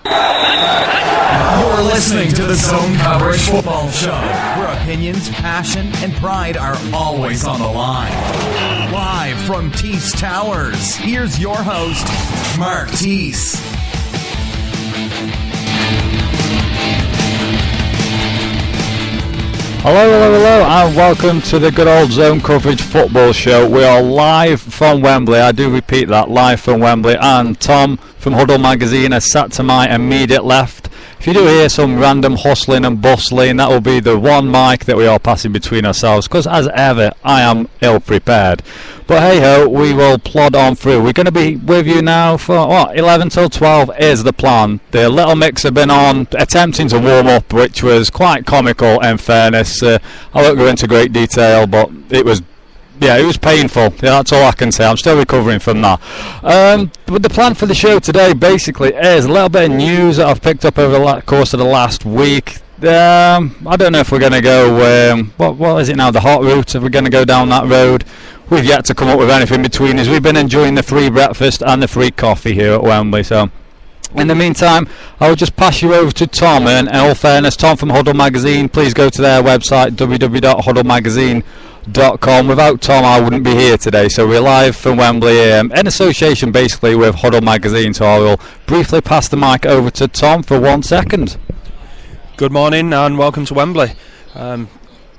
You're listening to the Zone Coverage Football Show, where opinions, passion, and pride are always on the line. Live from Tees Towers, here's your host, Mark Tees. Hello, and welcome to the good old Zone Coverage Football Show. We are live from Wembley. I do repeat that, live from Wembley. And Tom from Huddle Magazine has sat to my immediate left. If you do hear some random hustling and bustling, that will be the one mic that we are passing between ourselves, because as ever, I am ill-prepared. But hey-ho, we will plod on through. We're going to be with you now for, 11 till 12 is the plan. The Little Mix have been on, attempting to warm up, which was quite comical in fairness. I won't go into great detail, but it was painful. Yeah, that's all I can say. I'm still recovering from that. But the plan for the show today basically is a little bit of news that I've picked up over the course of the last week. I don't know if we're going to go, what is it now, the hot route, if we're going to go down that road. We've yet to come up with anything between us. We've been enjoying the free breakfast and the free coffee here at Wembley, so in the meantime, I will just pass you over to Tom. And in all fairness, Tom from Huddle Magazine, please go to their website, www.huddlemagazine.com. Without Tom, I wouldn't be here today. So we're live from Wembley in association basically with Huddle Magazine. So I will briefly pass the mic over to Tom for 1 second. Good morning and welcome to Wembley.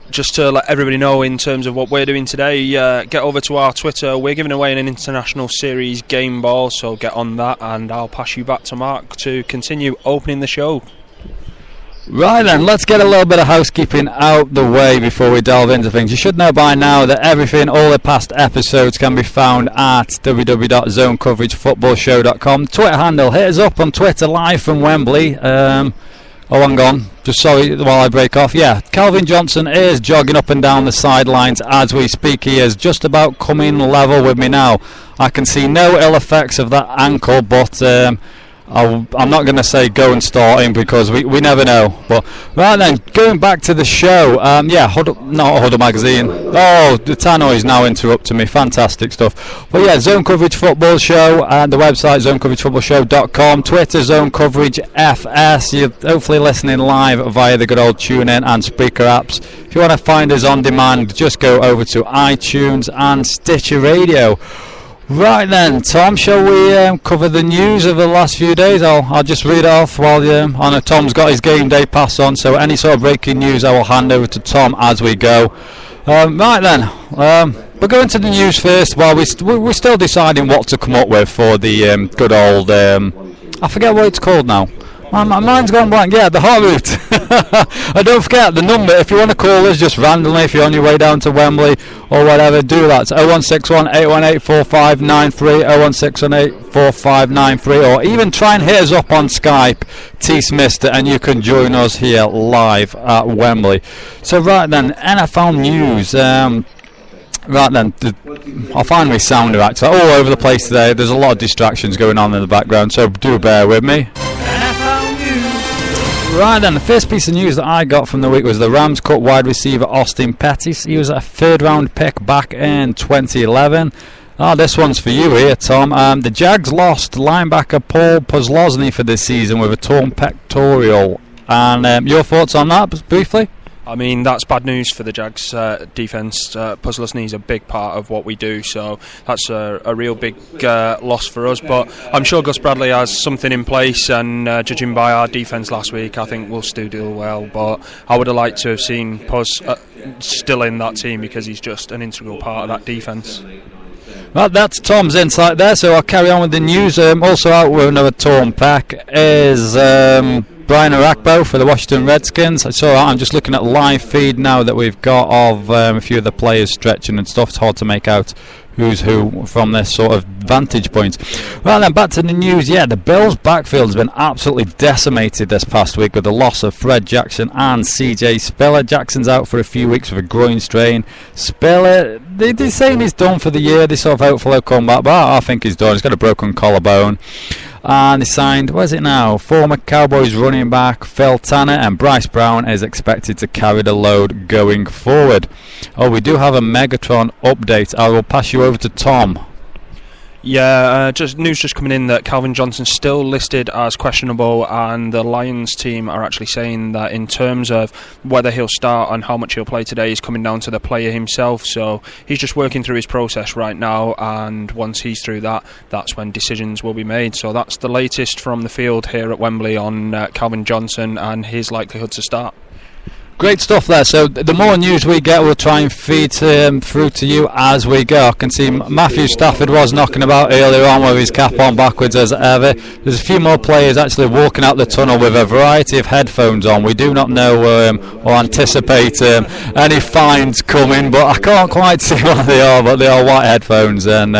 Just to let everybody know in terms of what we're doing today, get over to our Twitter. We're giving away an International Series game ball, so get on that, and I'll pass you back to Mark to continue opening the show. Right then, let's get a little bit of housekeeping out the way before we delve into things. You should know by now that everything, all the past episodes can be found at www.zonecoveragefootballshow.com. Twitter handle, hit us up on Twitter, live from Wembley. Hang on. Just sorry while I break off. Yeah, Calvin Johnson is jogging up and down the sidelines as we speak. He is just about coming level with me now. I can see no ill effects of that ankle, but I'm not going to say go and start him because we never know. But right then, going back to the show, Huddle Magazine. Oh, the tannoy is now interrupting me. Fantastic stuff. But yeah, Zone Coverage Football Show and the website zonecoveragefootballshow.com. Twitter Zone Coverage FS. You're hopefully listening live via the good old TuneIn and Spreaker apps. If you want to find us on demand, just go over to iTunes and Stitcher Radio. Right then, Tom, shall we cover the news of the last few days? I'll just read it off while I know Tom's got his game day pass on, so any sort of breaking news I will hand over to Tom as we go. Right then, we're going to the news first while we're still deciding what to come up with for the good old, I forget what it's called now. My mind's gone blank. Yeah, the hot route. And don't forget the number. If you want to call us just randomly, if you're on your way down to Wembley or whatever, do that. It's 0161 818 4593, 0161 4593, or even try and hit us up on Skype, T-Smister, and you can join us here live at Wembley. So right then, NFL news. Right then, I'll find my sounder actually all over the place today. There's a lot of distractions going on in the background, so do bear with me. Right then, the first piece of news that I got from the week was the Rams cut wide receiver Austin Pettis. He was a third round pick back in 2011. This one's for you here, Tom. The Jags lost linebacker Paul Posluszny for this season with a torn pectoral. And your thoughts on that, briefly? I mean, that's bad news for the Jags defence. Posluszny is a big part of what we do, so that's a real big loss for us. But I'm sure Gus Bradley has something in place, and judging by our defence last week, I think we'll still do well. But I would have liked to have seen Pos still in that team because he's just an integral part of that defence. Well, that's Tom's insight there, so I'll carry on with the news. Also out with another torn pec is Brian Orakpo for the Washington Redskins. I'm just looking at live feed now that we've got of a few of the players stretching and stuff. It's hard to make out who's who from this sort of vantage point. Well then, back to the news. Yeah, the Bills' backfield has been absolutely decimated this past week with the loss of Fred Jackson and CJ Spiller. Jackson's out for a few weeks with a groin strain. Spiller, they're saying he's done for the year. They sort of hopefully he'll come back, but I think he's done. He's got a broken collarbone. And they signed, what is it now, former Cowboys running back Phil Tanner, and Bryce Brown is expected to carry the load going forward. Oh, we do have a Megatron update. I will pass you over to Tom. Yeah, news just coming in that Calvin Johnson's still listed as questionable, and the Lions team are actually saying that in terms of whether he'll start and how much he'll play today is coming down to the player himself. So he's just working through his process right now, and once he's through that, that's when decisions will be made. So that's the latest from the field here at Wembley on Calvin Johnson and his likelihood to start. Great stuff there. So the more news we get, we'll try and feed through to you as we go. I can see Matthew Stafford was knocking about earlier on with his cap on backwards as ever. There's a few more players actually walking out the tunnel with a variety of headphones on. We do not know or anticipate any fines coming, but I can't quite see what they are, but they are white headphones, and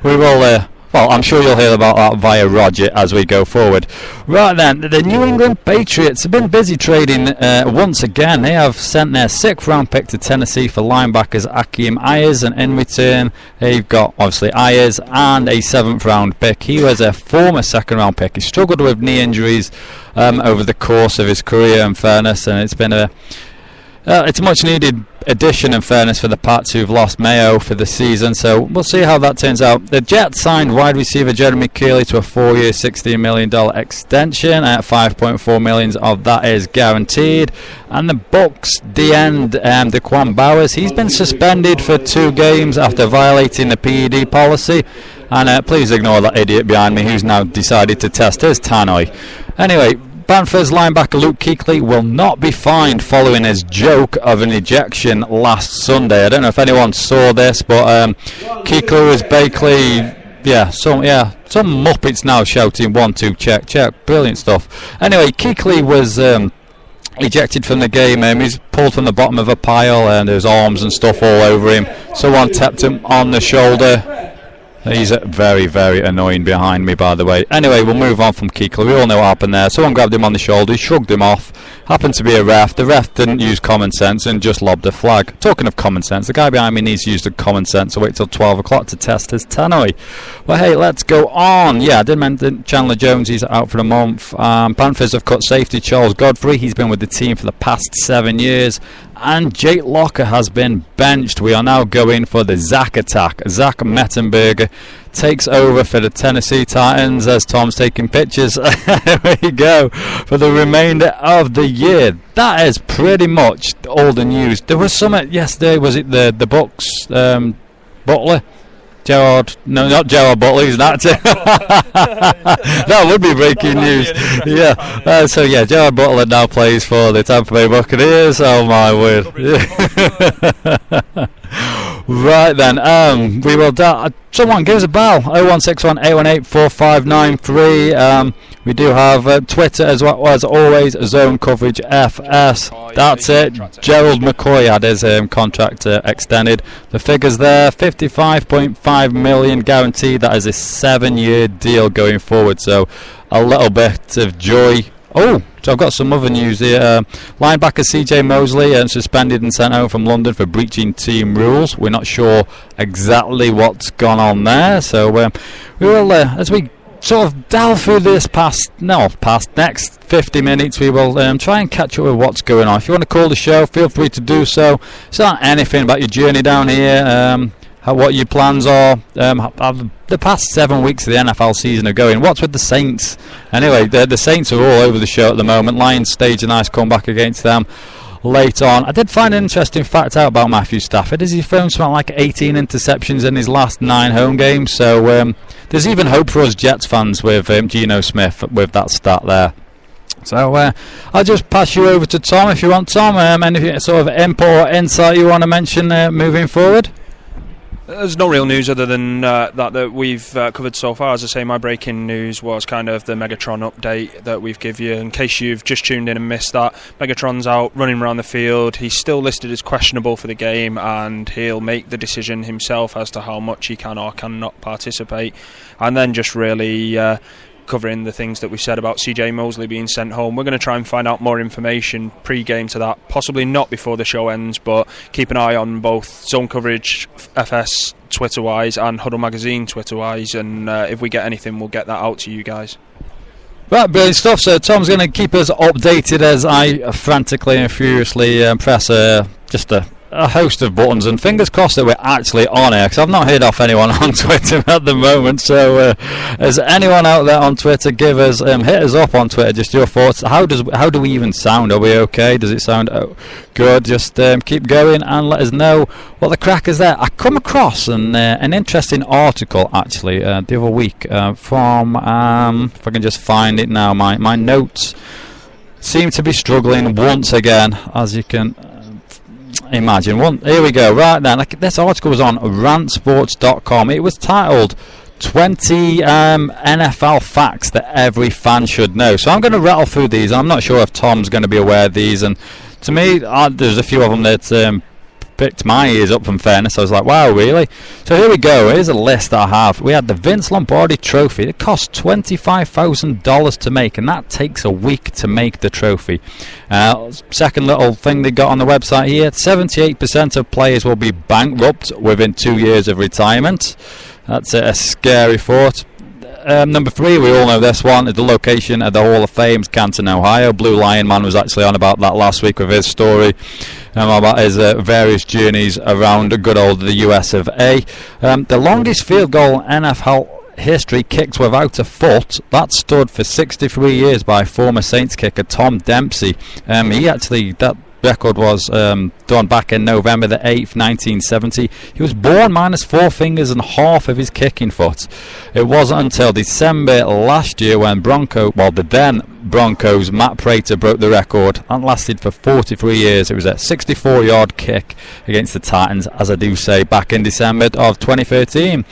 we will... Well, I'm sure you'll hear about that via Roger as we go forward. Right then, the New England Patriots have been busy trading once again. They have sent their 6th round pick to Tennessee for linebackers Akeem Ayers, and in return they've got obviously Ayers and a 7th round pick. He was a former 2nd round pick. He struggled with knee injuries over the course of his career, in fairness, and it's been it's a much needed addition, in fairness, for the Pats, who've lost Mayo for the season, so we'll see how that turns out. The Jets signed wide receiver Jeremy Keeley to a 4-year $16 million extension. At $5.4 million of that is guaranteed. And the Bucks D-end Daquan Bowers, he's been suspended for 2 games after violating the PED policy, and please ignore that idiot behind me who's now decided to test his tannoy. Anyway, Bamford's linebacker Luke Kuechly will not be fined following his joke of an ejection last Sunday. I don't know if anyone saw this, but Kuechly was basically, some muppets now shouting 1-2 check, brilliant stuff. Anyway, Kuechly was ejected from the game. He's pulled from the bottom of a pile, and there's arms and stuff all over him. Someone tapped him on the shoulder. He's very, very annoying behind me, by the way. Anyway, we'll move on from Kuechly. We all know what happened there. Someone grabbed him on the shoulder, he shrugged him off. Happened to be a ref. The ref didn't use common sense and just lobbed a flag. Talking of common sense, the guy behind me needs to use the common sense to wait till 12 o'clock to test his tannoy. Well, hey, let's go on. Yeah, I did mention Chandler Jones. He's out for a month. Panthers have cut safety Charles Godfrey. He's been with the team for the past 7 years. And Jake Locker has been benched. We are now going for the Zach attack. Zach Mettenberger takes over for the Tennessee Titans as Tom's taking pictures. There we go. For the remainder of the year. That is pretty much all the news. There was something yesterday. Was it the Bucks Butler? Gerard, no, not Gerard Butler, he's an actor. That would be breaking news. Yeah. Gerard Butler now plays for the Tampa Bay Buccaneers. Oh my word. Right then, we will. Someone give us a bell. 0161 818 4593. We do have Twitter as well as always. Zone Coverage FS. That's it. Gerald McCoy had his contract extended. The figures there: 55.5 million guaranteed. That is a 7-year deal going forward. So a little bit of joy. Oh, so I've got some other news here. Linebacker CJ Mosley suspended and sent home from London for breaching team rules. We're not sure exactly what's gone on there. So we will, as we sort of delve through this next 50 minutes, we will try and catch up with what's going on. If you want to call the show, feel free to do so. It's not anything about your journey down here. What your plans are. The past 7 weeks of the NFL season are going. What's with the Saints? Anyway, the Saints are all over the show at the moment. Lions stage a nice comeback against them late on. I did find an interesting fact out about Matthew Stafford. He's thrown something like 18 interceptions in his last 9 home games. So there's even hope for us Jets fans with Geno Smith with that stat there. So I'll just pass you over to Tom if you want, Tom. Any sort of input or insight you want to mention moving forward? There's no real news other than that we've covered so far. As I say, my breaking news was kind of the Megatron update that we've given you. In case you've just tuned in and missed that, Megatron's out running around the field. He's still listed as questionable for the game, and he'll make the decision himself as to how much he can or cannot participate. And then just really covering the things that we said about CJ Mosley being sent home. We're going to try and find out more information pre-game to that, possibly not before the show ends, but keep an eye on both Zone Coverage FS Twitter-wise and Huddle Magazine Twitter-wise, and if we get anything, we'll get that out to you guys. Right, brilliant stuff. So Tom's going to keep us updated as I frantically and furiously press just a a host of buttons, and fingers crossed that we're actually on air, because I've not heard off anyone on Twitter at the moment. So as anyone out there on Twitter, give us hit us up on Twitter, just your thoughts. How do we even sound? Are we okay? Does it sound good? Just keep going and let us know what the crack is there. I come across an interesting article actually the other week from if I can just find it now, my notes seem to be struggling once again, as you can imagine. Here we go. Right then, this article was on rantsports.com. It was titled 20 NFL facts that every fan should know. So I'm going to rattle through these. I'm not sure if Tom's going to be aware of these, and to me there's a few of them that picked my ears up, from fairness. I was like, wow, really? So here we go. Here's a list I have. We had the Vince Lombardi trophy. It cost $25,000 to make, and that takes a week to make the trophy. Second little thing they got on the website here, 78% of players will be bankrupt within 2 years of retirement. That's a scary thought. Number 3, we all know this one, is the location of the Hall of Fame, Canton, Ohio. Blue Lion Man was actually on about that last week with his story about his various journeys around the good old the US of A. The longest field goal in NFL history kicked without a foot, that stood for 63 years by former Saints kicker Tom Dempsey. That record was done back in November the 8th, 1970. He was born minus 4 fingers and half of his kicking foot. It wasn't until December last year when the then Broncos Matt Prater broke the record, and lasted for 43 years. It was a 64-yard kick against the Titans, as I do say, back in December of 2013.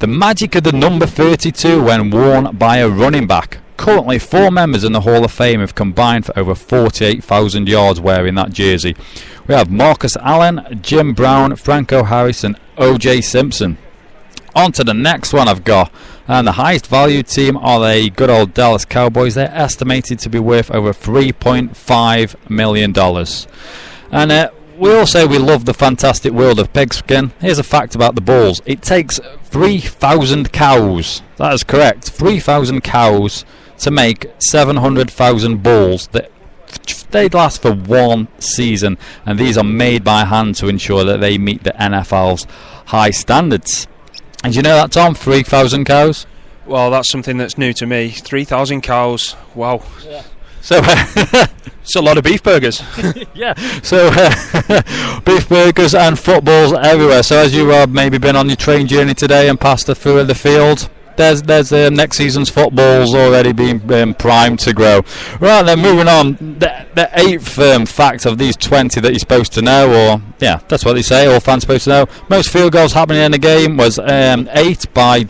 The magic of the number 32 when worn by a running back. Currently, 4 members in the Hall of Fame have combined for over 48,000 yards wearing that jersey. We have Marcus Allen, Jim Brown, Franco Harris and O.J. Simpson. On to the next one I've got. And the highest valued team are the good old Dallas Cowboys. They're estimated to be worth over $3.5 million. And we all say we love the fantastic world of pigskin. Here's a fact about the bulls. It takes 3,000 cows. That is correct. 3,000 cows to make 700,000 bulls. They last for 1 season, and these are made by hand to ensure that they meet the NFL's high standards. And do you know that, Tom? 3,000 cows? Well, that's something that's new to me. 3,000 cows. Wow. Yeah. So it's a lot of beef burgers. Yeah. So beef burgers and footballs everywhere. So as you have maybe been on your train journey today and passed through the field, there's next season's footballs already being primed to grow. Right then, moving on. The 8th fact of these 20 that you're supposed to know, or yeah, that's what they say, all fans supposed to know. Most field goals happening in a game was 8 by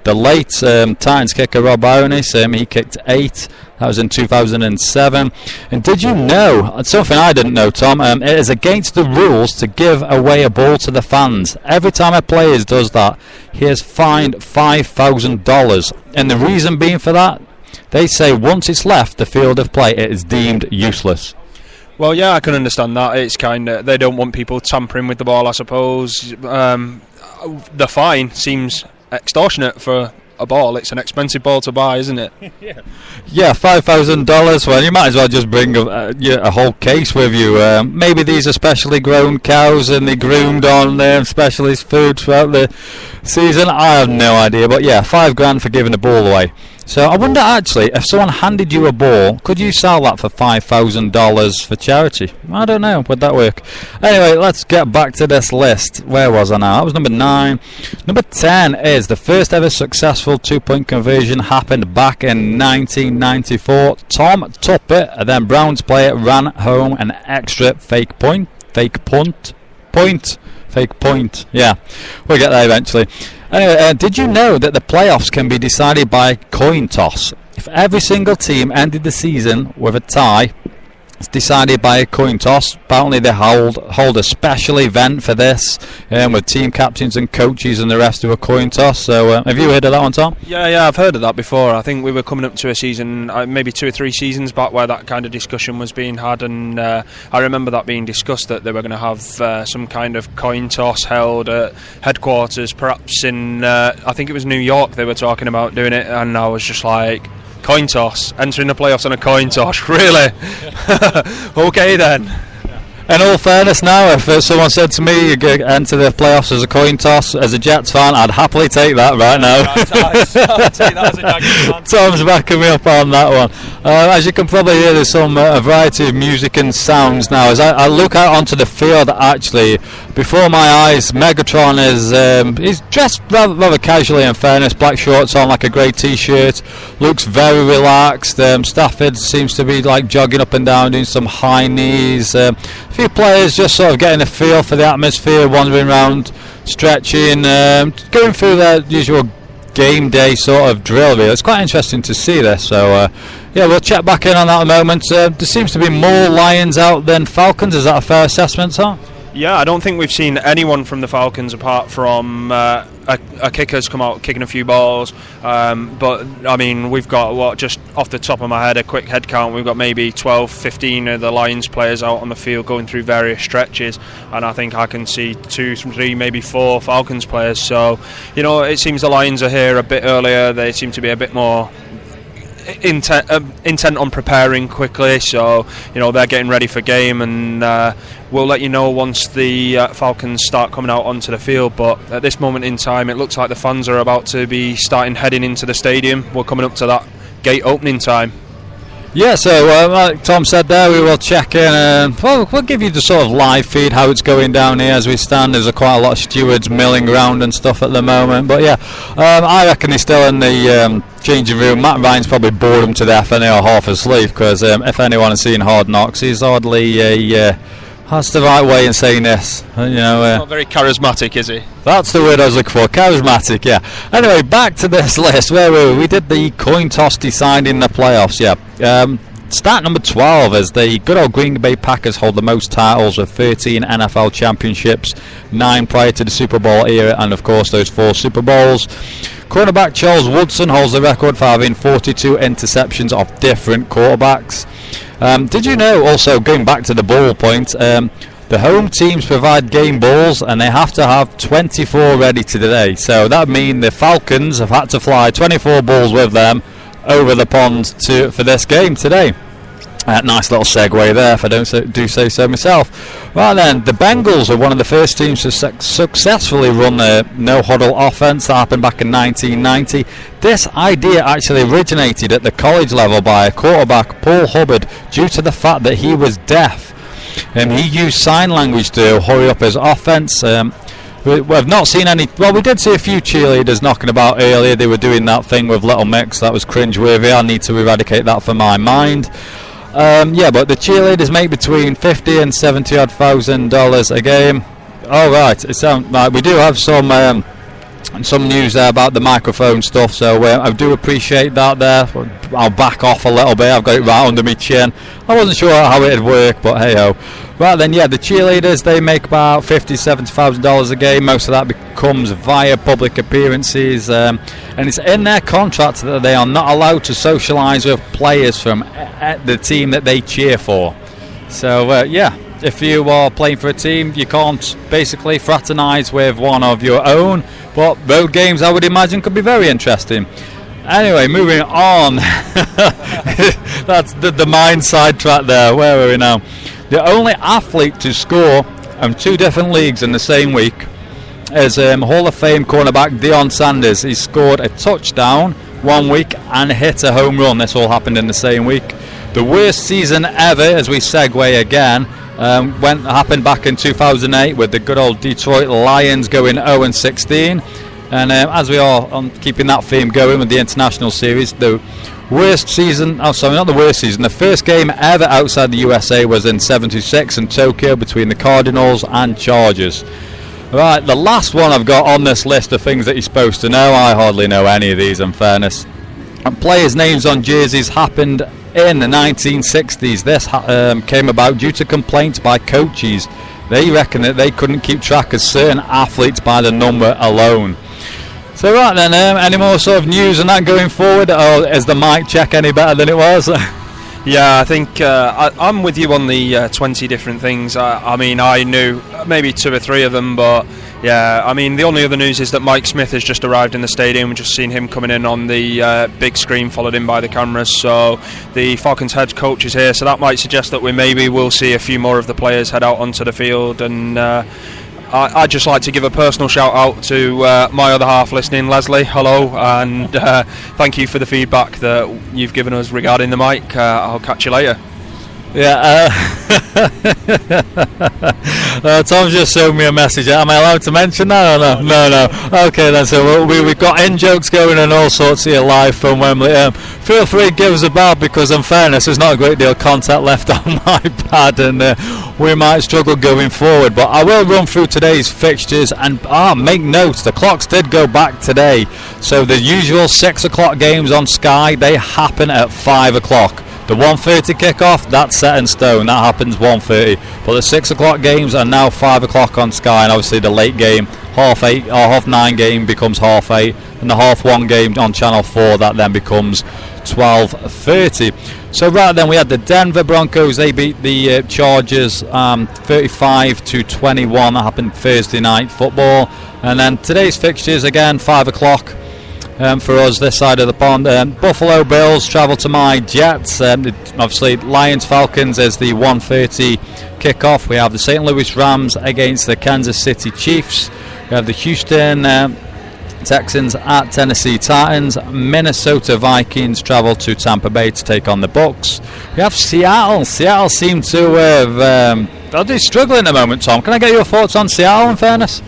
the late Titans kicker Rob Ionis. He kicked 8. That was in 2007. And did you know, something I didn't know, Tom, it is against the rules to give away a ball to the fans. Every time a player does that, he is fined $5,000. And the reason being for that, they say once it's left the field of play, it is deemed useless. Well, yeah, I can understand that. It's kind of, they don't want people tampering with the ball, I suppose. The fine seems extortionate for a ball. It's an expensive ball to buy, isn't it? Yeah, $5,000. Well, you might as well just bring a whole case with you. Maybe these are specially grown cows and they groomed on specialist food throughout the season. I have no idea, but yeah, $5,000 for giving the ball away. So I wonder actually, if someone handed you a ball, could you sell that for $5,000 for charity? I don't know, would that work? Anyway, let's get back to this list. Where was I now? That was number 9. Number 10 is the first ever successful 2-point conversion happened back in 1994. Tom Tuppett, and then Browns player, ran home an extra fake point. Yeah, we'll get there eventually. Anyway, did you know that the playoffs can be decided by coin toss? If every single team ended the season with a tie, it's decided by a coin toss. Apparently they hold a special event for this, with team captains and coaches and the rest do a coin toss. So have you heard of that one, Tom? Yeah, I've heard of that before. I think we were coming up to a season, maybe 2 or 3 seasons back, where that kind of discussion was being had, and I remember that being discussed, that they were going to have some kind of coin toss held at headquarters, perhaps in I think it was New York. They were talking about doing it, and I was just like, coin toss, entering the playoffs on a coin toss, really? Okay then. In all fairness now, if someone said to me you could enter the playoffs as a coin toss, as a Jets fan, I'd happily take that right now. I'll take that as a Jaguars fan. Tom's backing me up on that one. As you can probably hear, there's some a variety of music and sounds now. As I look out onto the field, actually, before my eyes, Megatron is dressed rather casually, in fairness, black shorts on, like a grey t-shirt, looks very relaxed. Stafford seems to be like jogging up and down, doing some high knees. A few players just sort of getting a feel for the atmosphere, wandering around, stretching, going through their usual game day sort of drill. Really, it's quite interesting to see this. So yeah, we'll check back in on that in a moment. There seems to be more Lions out than Falcons. Is that a fair assessment, Tom? Yeah, I don't think we've seen anyone from the Falcons apart from a kicker's come out kicking a few balls. But, I mean, we've got, just off the top of my head, a quick head count, we've got maybe 12, 15 of the Lions players out on the field going through various stretches. And I think I can see 2, 3, maybe 4 Falcons players. So, it seems the Lions are here a bit earlier. They seem to be a bit more intent on preparing quickly, so they're getting ready for game, and we'll let you know once the Falcons start coming out onto the field. But at this moment in time, it looks like the fans are about to be heading into the stadium. We're coming up to that gate opening time. Yeah, so like Tom said there, we will check in. We'll give you the sort of live feed, how it's going down here as we stand. There's quite a lot of stewards milling around and stuff at the moment. But yeah, I reckon he's still in the changing room. Matt Ryan's probably bored him to death and they're half asleep, because if anyone has seen Hard Knocks, he's hardly... that's the right way in saying this. Not very charismatic, is he? That's the word I was looking for. Charismatic, yeah. Anyway, back to this list. Where were we? We did the coin toss deciding the playoffs, yeah. Stat number 12 is the good old Green Bay Packers hold the most titles with 13 NFL championships, 9 prior to the Super Bowl era, and of course those 4 Super Bowls. Cornerback Charles Woodson holds the record for having 42 interceptions of different quarterbacks. Did you know, also going back to the ball point, the home teams provide game balls and they have to have 24 ready today. So that means the Falcons have had to fly 24 balls with them over the pond for this game today. Nice little segue there, if I do say so myself. Right then, the Bengals are one of the first teams to successfully run the no-huddle offense. That happened back in 1990. This idea actually originated at the college level by a quarterback, Paul Hubbard, due to the fact that he was deaf. He used sign language to hurry up his offense. We've not seen any... Well, we did see a few cheerleaders knocking about earlier. They were doing that thing with Little Mix. That was cringeworthy. I need to eradicate that from my mind. Yeah, but the cheerleaders make between $50,000 and $70,000 a game. All right, it sounds like we do have some news there about the microphone stuff, so I do appreciate that there. I'll back off a little bit. I've got it right under my chin. I wasn't sure how it'd work, but hey ho. Right then, yeah, the cheerleaders, they make about $50,000, $70,000 a game. Most of that becomes via public appearances, and it's in their contract that they are not allowed to socialise with players from the team that they cheer for. So yeah, if you are playing for a team, you can't basically fraternise with one of your own, but road games, I would imagine, could be very interesting. Anyway, moving on. That's the mind sidetrack there. Where are we now? The only athlete to score in 2 different leagues in the same week is Hall of Fame cornerback Deion Sanders. He scored a touchdown one week and hit a home run. This all happened in the same week. The worst season ever, as we segue again, happened back in 2008 with the good old Detroit Lions going 0-16. And as we are on keeping that theme going with the international series, the worst season, not the worst season, the first game ever outside the USA was in '76 in Tokyo between the Cardinals and Chargers. Right, the last one I've got on this list of things that you're supposed to know. I hardly know any of these, in fairness. And players' names on jerseys happened in the 1960s. This came about due to complaints by coaches. They reckon that they couldn't keep track of certain athletes by the number alone. So right then, any more sort of news on that going forward, or is the mic check any better than it was? Yeah, I think I'm with you on the 20 different things. I mean, I knew maybe 2 or 3 of them, but yeah, I mean, the only other news is that Mike Smith has just arrived in the stadium. We've just seen him coming in on the big screen, followed in by the cameras. So the Falcons head coach is here, so that might suggest that we maybe will see a few more of the players head out onto the field. And I'd just like to give a personal shout out to my other half listening, Leslie. Hello, and thank you for the feedback that you've given us regarding the mic. I'll catch you later. Yeah, Tom's just showed me a message. Am I allowed to mention that or no? No. Okay then, so we've got in jokes going and all sorts here live from Wembley. Feel free to give us a bell, because in fairness there's not a great deal of contact left on my pad, and we might struggle going forward. But I will run through today's fixtures, and make notes, the clocks did go back today. So the usual 6 o'clock games on Sky, they happen at 5 o'clock. The 1:30 kick-off, that's set in stone, that happens 1:30. But the 6 o'clock games are now 5 o'clock on Sky, and obviously the late game, 8:30 or 9:30 game becomes 8:30, and the 1:30 game on Channel 4, that then becomes 12:30. So right then we had the Denver Broncos, they beat the Chargers 35-21, that happened Thursday night football. And then today's fixtures, again, 5 o'clock. For us this side of the pond, Buffalo Bills travel to my Jets. Obviously Lions Falcons is the 1:30 kickoff. We have the St. Louis Rams against the Kansas City Chiefs. We have the Houston Texans at Tennessee Titans. Minnesota Vikings travel to Tampa Bay to take on the Bucks. We have Seattle. Seattle seem to have they're struggling at the moment. Tom, can I get your thoughts on Seattle in fairness?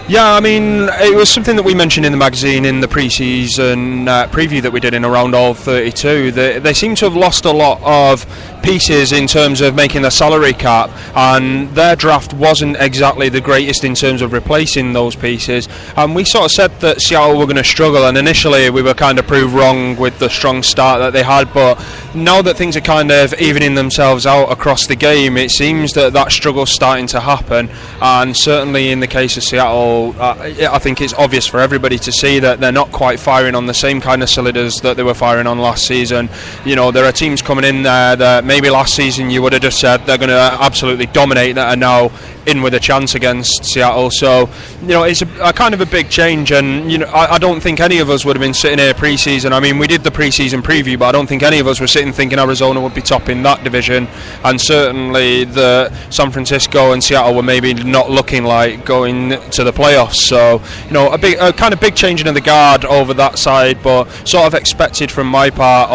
Yeah, I mean, it was something that we mentioned in the magazine in the pre-season preview that we did in around all 32. They seem to have lost a lot of pieces in terms of making the salary cap, and their draft wasn't exactly the greatest in terms of replacing those pieces. And we sort of said that Seattle were going to struggle, and initially we were kind of proved wrong with the strong start that they had. But now that things are kind of evening themselves out across the game, it seems that struggle's starting to happen. And certainly in the case of Seattle, I think it's obvious for everybody to see that they're not quite firing on the same kind of cylinders that they were firing on last season. You know, there are teams coming in there that maybe last season you would have just said they're going to absolutely dominate, that are now in with a chance against Seattle. So, you know, it's a kind of a big change, and you know, I don't think any of us would have been sitting here pre-season. I mean, we did the pre-season preview, but I don't think any of us were sitting thinking Arizona would be topping that division, and certainly the San Francisco and Seattle were maybe not looking like going to the playoffs. So, you know, a kind of big changing of the guard over that side, but sort of expected from my part,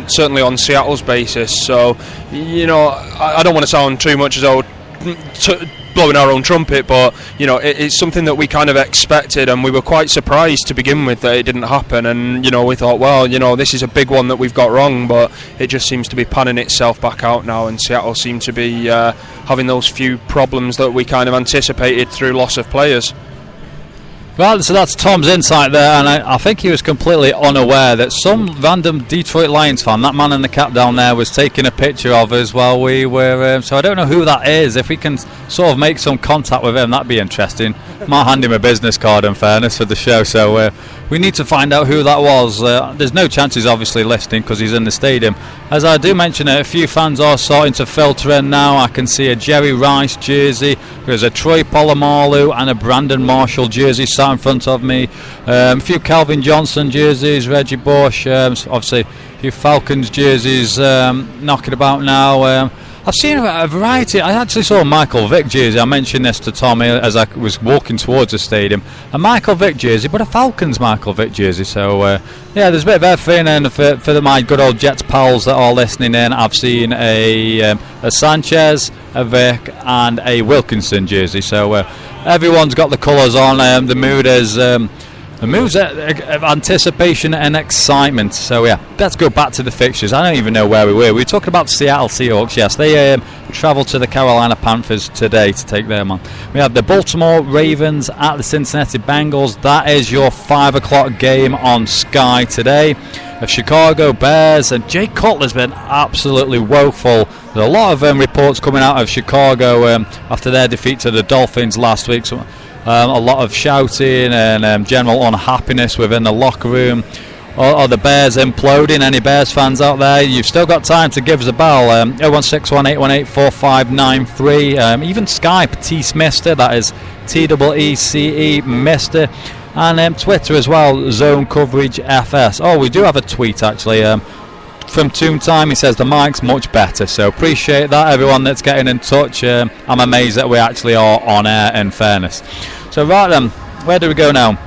certainly on Seattle's basis. So, you know, I don't want to sound too much as though blowing our own trumpet, but you know, it's something that we kind of expected, and we were quite surprised to begin with that it didn't happen. And you know, we thought, well, you know, this is a big one that we've got wrong, but it just seems to be panning itself back out now, and Seattle seem to be having those few problems that we kind of anticipated through loss of players. Well, so that's Tom's insight there, and I think he was completely unaware that some random Detroit Lions fan, that man in the cap down there, was taking a picture of us while we were, so I don't know who that is. If we can sort of make some contact with him, that'd be interesting. Might hand him a business card, in fairness, for the show, so we need to find out who that was. There's no chance he's obviously listening because he's in the stadium. As I do mention it, a few fans are starting to filter in now. I can see a Jerry Rice jersey, there's a Troy Polamalu and a Brandon Marshall jersey sat in front of me. A few Calvin Johnson jerseys, Reggie Bush, obviously a few Falcons jerseys knocking about now. I've seen a variety. I actually saw a Michael Vick jersey. I mentioned this to Tommy as I was walking towards the stadium. A Michael Vick jersey, but a Falcons Michael Vick jersey. So, yeah, there's a bit of everything. And for my good old Jets pals that are listening in, I've seen a Sanchez, a Vick, and a Wilkinson jersey. So everyone's got the colours on. The mood is... The moves anticipation and excitement. So yeah, let's go back to the fixtures. I don't even know where we were. We were talking about Seattle Seahawks. Yes, they travel to the Carolina Panthers today to take them on. We have the Baltimore Ravens at the Cincinnati Bengals. That is your 5 o'clock game on Sky today. The Chicago Bears, and Jay Cutler's been absolutely woeful. There's a lot of reports coming out of Chicago after their defeat to the Dolphins last week. So, a lot of shouting and general unhappiness within the locker room. or the Bears imploding. Any Bears fans out there, you've still got time to give us a bell. 01618184593. Even Skype, T-Smister, that is TEECE Mister. And Twitter as well, Zone Coverage FS. Oh, we do have a tweet actually. From Toon Time, he says the mic's much better, so appreciate that, everyone that's getting in touch. I'm amazed that we actually are on air, in fairness. So right then, where do we go now?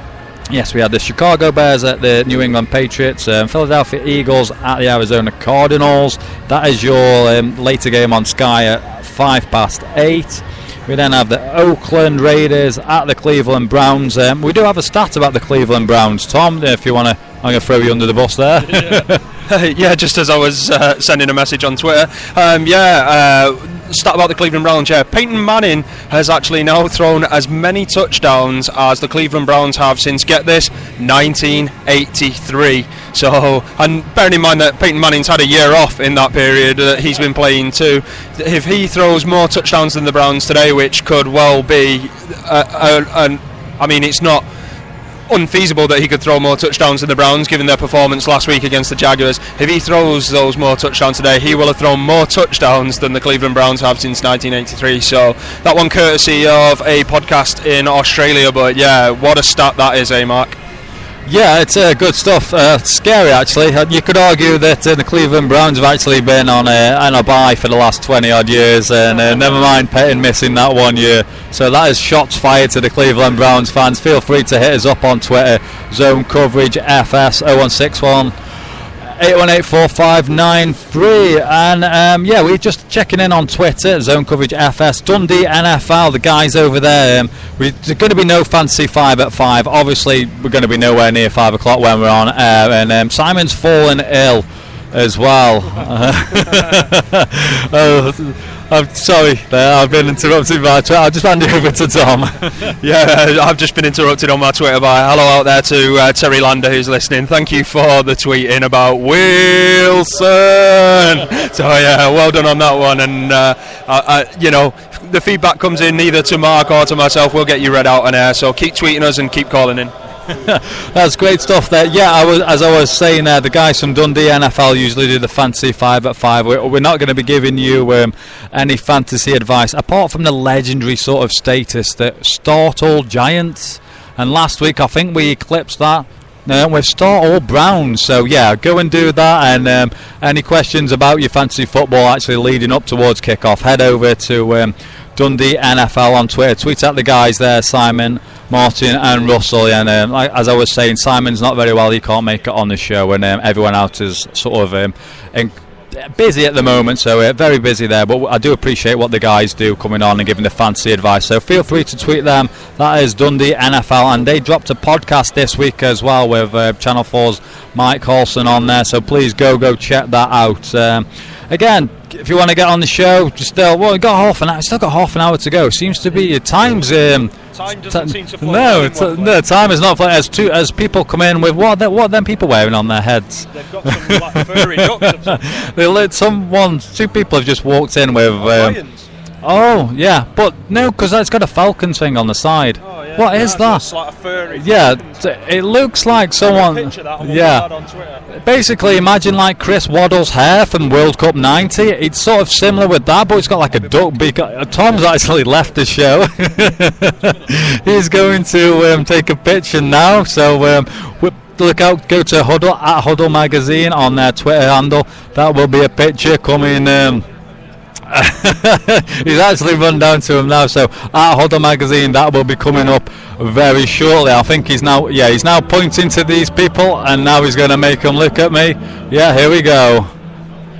Yes, we had the Chicago Bears at the New England Patriots, Philadelphia Eagles at the Arizona Cardinals. That is your later game on Sky at 8:05. We then have the Oakland Raiders at the Cleveland Browns. We do have a stat about the Cleveland Browns. Tom, if you want to, I'm going to throw you under the bus there. Yeah, just as I was sending a message on Twitter. Stat about the Cleveland Browns. Yeah, Peyton Manning has actually now thrown as many touchdowns as the Cleveland Browns have since, get this, 1983. So, and bearing in mind that Peyton Manning's had a year off in that period that he's been playing too, if he throws more touchdowns than the Browns today, which could well be, I mean, it's not unfeasible that he could throw more touchdowns than the Browns given their performance last week against the Jaguars. If he throws those more touchdowns today, he will have thrown more touchdowns than the Cleveland Browns have since 1983. So that one courtesy of a podcast in Australia, but yeah, what a stat that is, Mark? Yeah, it's good stuff. Scary, actually. You could argue that the Cleveland Browns have actually been on a bye for the last 20-odd years, and never mind Peyton missing that 1 year. So that is shots fired to the Cleveland Browns fans. Feel free to hit us up on Twitter, Zone Coverage FS 0161 8184593. And yeah, we're just checking in on Twitter, Zone Coverage FS, Dundee NFL, the guys over there. There's going to be no Fantasy 5 at 5. Obviously, we're going to be nowhere near 5 o'clock when we're on air. And Simon's fallen ill as well. I'm sorry, I've been interrupted by Twitter. I'll just hand it over to Tom. Yeah, I've just been interrupted on my Twitter by hello out there to Terry Lander who's listening. Thank you for the tweet in about Wilson. So yeah, well done on that one. And you know, the feedback comes in either to Mark or to myself. We'll get you read out on air. So keep tweeting us and keep calling in. That's great stuff there. Yeah, as I was saying there, the guys from Dundee NFL usually do the Fantasy 5 at 5. We're not going to be giving you any fantasy advice apart from the legendary sort of status that Start All Giants, and last week I think we eclipsed that with Start All Browns. So yeah, go and do that, and any questions about your fantasy football actually leading up towards kickoff, head over to Dundee NFL on Twitter. Tweet at the guys there, Simon, Martin and Russell. And as I was saying, Simon's not very well, he can't make it on the show, and everyone else is sort of busy at the moment, so very busy there. But I do appreciate what the guys do coming on and giving the fantasy advice, so feel free to tweet them. That is Dundee NFL, and they dropped a podcast this week as well with Channel 4's Mike Halson on there, so please go check that out. Again, if you want to get on the show, just we've got half an hour. Still got half an hour to go. Seems to be time's. Time doesn't seem to fly. No, time is not flying. As people come in with what them people wearing on their heads. They've got some like furry ducks. Two people have just walked in with. Lions. Oh yeah, but no, because it's got a falcon thing on the side. Oh, yeah. What is that? Like a furry. Yeah, it looks like someone. Basically, imagine like Chris Waddle's hair from World Cup '90. It's sort of similar with that, but it's got like a duck beak. Tom's actually left the show. He's going to take a picture now. So look out, go to Huddle at Huddle Magazine on their Twitter handle. That will be a picture coming. He's actually run down to him now, so at Huddle Magazine, that will be coming up very shortly. I think he's now pointing to these people, and now he's going to make them look at me. Yeah, here we go.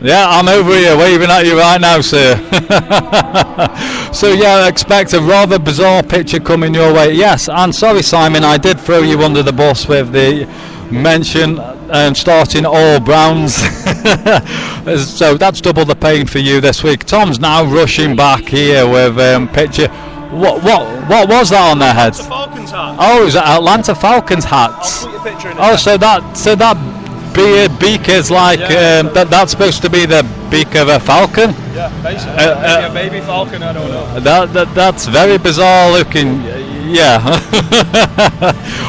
Yeah, I'm over here waving at you right now, sir. So yeah, expect a rather bizarre picture coming your way. Yes, and sorry Simon, I did throw you under the bus with the mention starting all Browns. So that's double the pain for you this week. Tom's now rushing back here with picture. What was that on their heads? Falcons hat. Oh, is it Atlanta Falcons hats? I'll put your picture in. Oh, so that beak is like that's supposed to be the beak of a falcon. Yeah, basically. Maybe a baby falcon. I don't know. That's very bizarre looking. Yeah.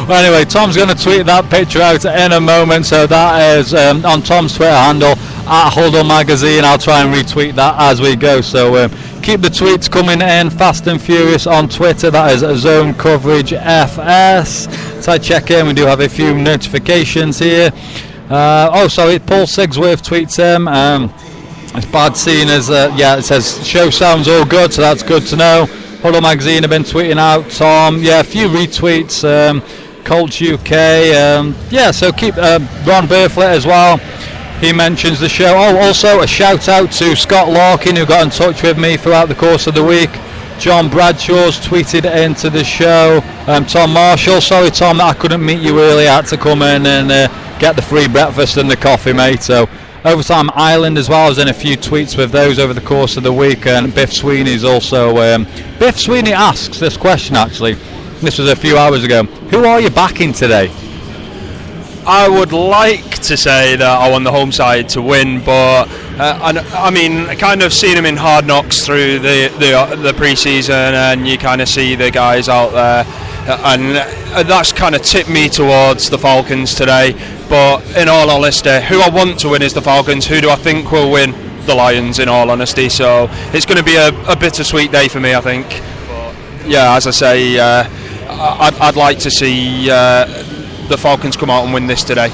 Well, anyway, Tom's going to tweet that picture out in a moment, so that is on Tom's Twitter handle @Huddle Magazine. I'll try and retweet that as we go, so keep the tweets coming in fast and furious on Twitter. That is Zone Coverage FS. So I check in, we do have a few notifications here. Sorry, Paul Sigsworth tweets him. It's bad seeing as it says show sounds all good, so that's good to know. Huddle Magazine have been tweeting out Tom. Yeah, a few retweets. Colts UK. So keep Ron Burflett as well. He mentions the show. Oh, also a shout out to Scott Larkin, who got in touch with me throughout the course of the week. John Bradshaw's tweeted into the show. Tom Marshall, sorry Tom that I couldn't meet you earlier. I had to come in and get the free breakfast and the coffee, mate. So Overtime Island as well. I was in a few tweets with those over the course of the week, and Biff Sweeney's also. Biff Sweeney asks this question actually. This was a few hours ago. Who are you backing today? I would like to say that I want the home side to win, but I mean, kind of seen them in Hard Knocks through the pre-season, and you kind of see the guys out there, and that's kind of tipped me towards the Falcons today. But in all honesty, who I want to win is the Falcons. Who do I think will win? The Lions, in all honesty. So it's going to be a bittersweet day for me, I think. But yeah, as I say, I'd like to see the Falcons come out and win this today.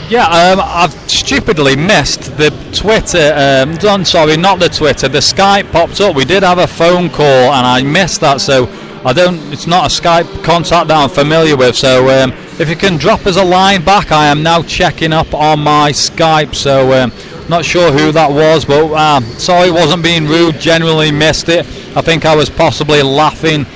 Yeah, I've stupidly missed the Twitter. Sorry, not the Twitter. The Skype popped up. We did have a phone call, and I missed that. So it's not a Skype contact that I'm familiar with. So if you can drop us a line back, I am now checking up on my Skype. So not sure who that was, but sorry, wasn't being rude. Genuinely missed it. I think I was possibly laughing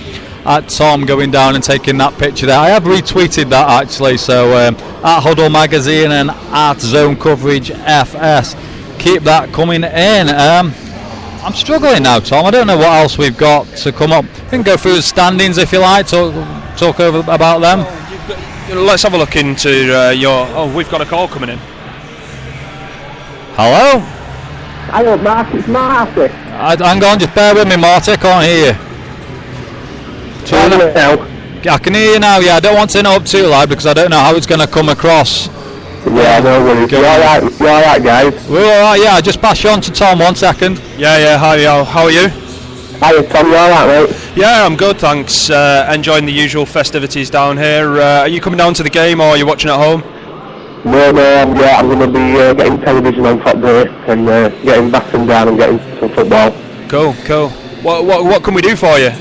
at Tom going down and taking that picture there. I have retweeted that actually, so at Huddle Magazine and at Zone Coverage FS, keep that coming in. I'm struggling now, Tom. I don't know what else we've got to come up. We can go through the standings if you like, talk over about them. Let's have a look into we've got a call coming in. Hello? Hello, Mark. It's Marty. Hang on, just bear with me, Marty. I can't hear you. I can hear you now. Yeah, I don't want to interrupt too loud because I don't know how it's going to come across. Yeah, no worries. You alright, guys? We're alright, yeah. I just pass you on to Tom 1 second. Yeah. Hi, how are you? Hiya, Tom. You alright, mate? Yeah, I'm good, thanks. Enjoying the usual festivities down here. Are you coming down to the game or are you watching at home? No, I'm going to be getting television on top there and getting battened down and getting some football. Cool. What can we do for you?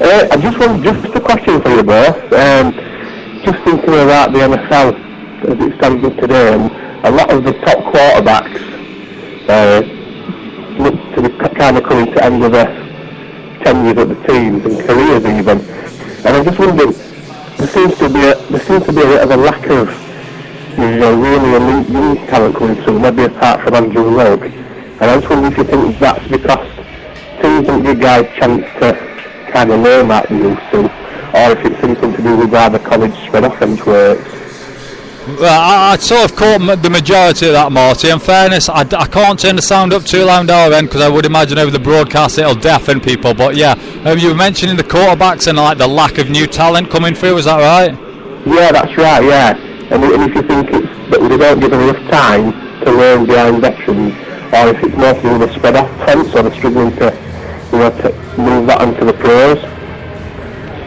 I just a question for you both. Just thinking about the NFL as it stands today, and a lot of the top quarterbacks look to be kind of coming to end of their tenures at the teams and careers even. And I'm just wondering, there seems to be a bit of a lack of really elite young talent coming through, maybe apart from Andrew Luck. And I just wonder if you think that's because teams don't give guys a chance to kind of learn that they used to, or if it's something to do with how the college spread offense works. Well, I sort of caught the majority of that, Marty. In fairness, I can't turn the sound up too loud our end because I would imagine over the broadcast it'll deafen people. But yeah, you were mentioning the quarterbacks and like the lack of new talent coming through. Is that right? Yeah, that's right. Yeah, and if you think it's that they don't give them enough time to learn behind veterans, or if it's more to do with the spread offense, or they're struggling to move that onto the pros.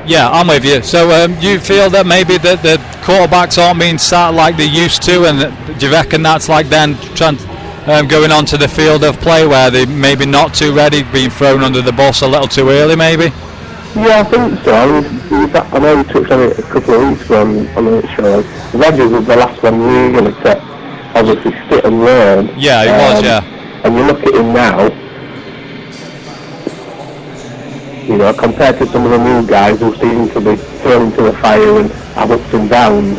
Yeah, I'm with you. So do you feel that maybe the quarterbacks aren't being sat like they used to, and do you reckon that's like then going onto the field of play where they maybe not too ready, being thrown under the bus a little too early maybe? Yeah, I think so. I know we touched on it a couple of weeks ago on the show. Rodgers was the last one really to obviously sit and learn. Yeah, he was, yeah. And you look at him now, compared to some of the new guys who seem to be thrown into the fire and have ups and downs.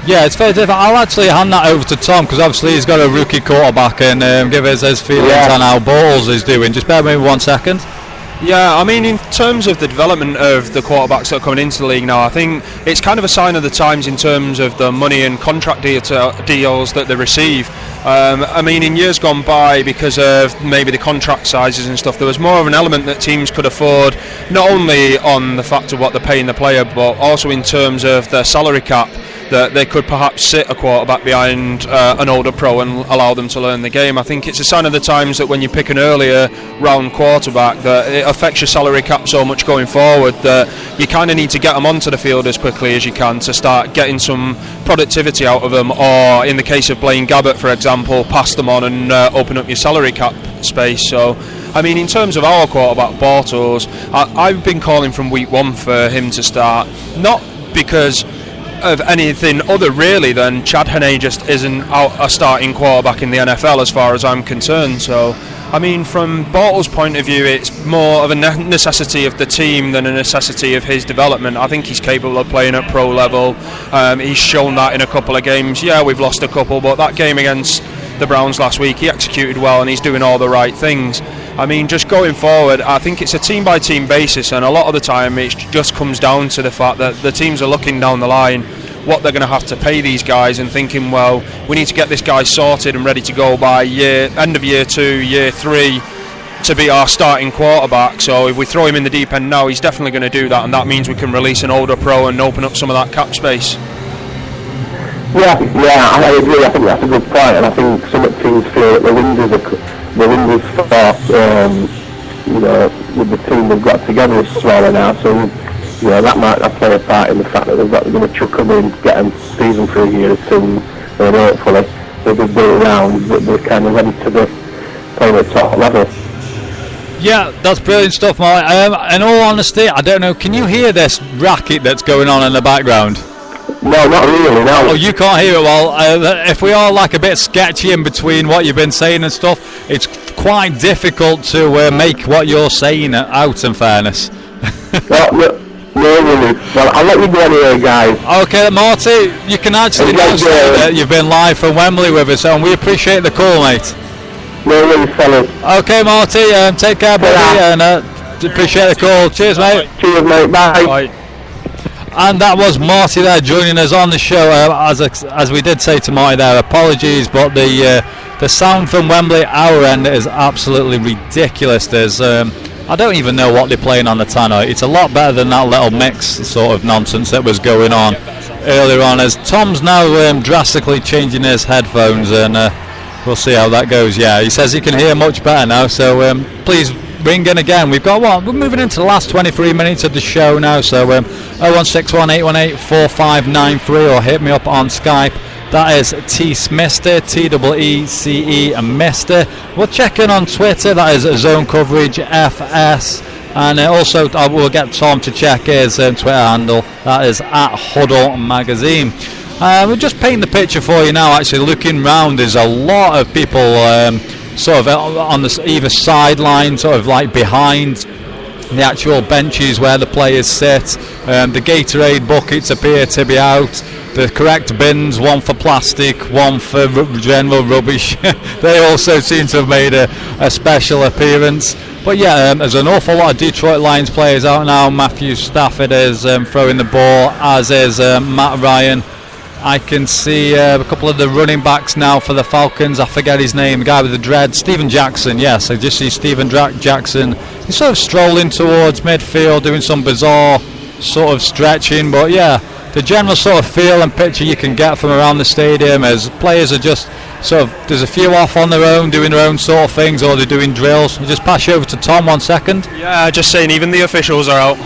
Yeah, it's very different. I'll actually hand that over to Tom because obviously he's got a rookie quarterback and give us his feelings on how Balls is doing. Just bear with me 1 second. Yeah, I mean, in terms of the development of the quarterbacks that are coming into the league now, I think it's kind of a sign of the times in terms of the money and contract deals that they receive. I mean, in years gone by, because of maybe the contract sizes and stuff, there was more of an element that teams could afford, not only on the fact of what they're paying the player, but also in terms of the salary cap, that they could perhaps sit a quarterback behind an older pro and allow them to learn the game. I think it's a sign of the times that when you pick an earlier round quarterback, that it affects your salary cap so much going forward that you kind of need to get them onto the field as quickly as you can to start getting some productivity out of them, or in the case of Blaine Gabbert, for example, pass them on and open up your salary cap space. So I mean, in terms of our quarterback, Bortles, I've been calling from week one for him to start, not because of anything other really than Chad Henne just isn't a starting quarterback in the NFL as far as I'm concerned. So I mean, from Bortles' point of view, it's more of a necessity of the team than a necessity of his development. I think he's capable of playing at pro level. He's shown that in a couple of games. Yeah, we've lost a couple, but that game against the Browns last week, he executed well and he's doing all the right things. I mean, just going forward, I think it's a team-by-team basis, and a lot of the time it just comes down to the fact that the teams are looking down the line what they're going to have to pay these guys and thinking, well, we need to get this guy sorted and ready to go by end of year 2, year 3 to be our starting quarterback. So if we throw him in the deep end now, he's definitely going to do that, and that means we can release an older pro and open up some of that cap space. Yeah, I agree. I think that's a good point, and I think some teams feel that the windows with the team they've got together is smaller now, so that might play a part in the fact that they're going to chuck them in, get them season for a year or two, and hopefully they'll be built around, but they're kind of ready to be playing at top level. Yeah, that's brilliant stuff, Mark. In all honesty, I don't know, can you hear this racket that's going on in the background? No, not really, no. Oh, you can't hear it. Well, if we are like a bit sketchy in between what you've been saying and stuff, it's quite difficult to make what you're saying out, in fairness. No, really. Well, I'll let you go anyway, guys. Okay, Marty, you can actually now say that you've been live from Wembley with us, and we appreciate the call, mate. No worries, fellas. Okay, Marty, take care, buddy, and appreciate the call. Cheers, mate. Cheers, mate. Bye. Bye. And that was Marty there joining us on the show. As we did say to Marty there, apologies, but the sound from Wembley, our end, is absolutely ridiculous. There's I don't even know what they're playing on the tannoy. It's a lot better than that little mix sort of nonsense that was going on earlier on, as Tom's now drastically changing his headphones, and we'll see how that goes. Yeah, he says he can hear much better now, so please ring in again. We've got we're moving into the last 23 minutes of the show now, so 0161 818 4593, or hit me up on Skype. That is T Smester, TEECE and Mister. We'll check in on Twitter, that is Zone Coverage FS, and also we'll get Tom to check his Twitter handle, that is @Huddle Magazine. We'll just paint the picture for you now. Actually, looking round, there's a lot of people sort of on either sideline, sort of like behind the actual benches where the players sit. The Gatorade buckets appear to be out. The correct bins, one for plastic, one for general rubbish. They also seem to have made a special appearance. But yeah, there's an awful lot of Detroit Lions players out now. Matthew Stafford is throwing the ball, as is Matt Ryan. I can see a couple of the running backs now for the Falcons. I forget his name, the guy with the dread, Steven Jackson. Yes, I just see Steven Jackson. He's sort of strolling towards midfield, doing some bizarre sort of stretching. But yeah, the general sort of feel and picture you can get from around the stadium as players are just sort of, there's a few off on their own, doing their own sort of things, or they're doing drills. I'll just pass you over to Tom 1 second. Yeah, just saying, even the officials are out.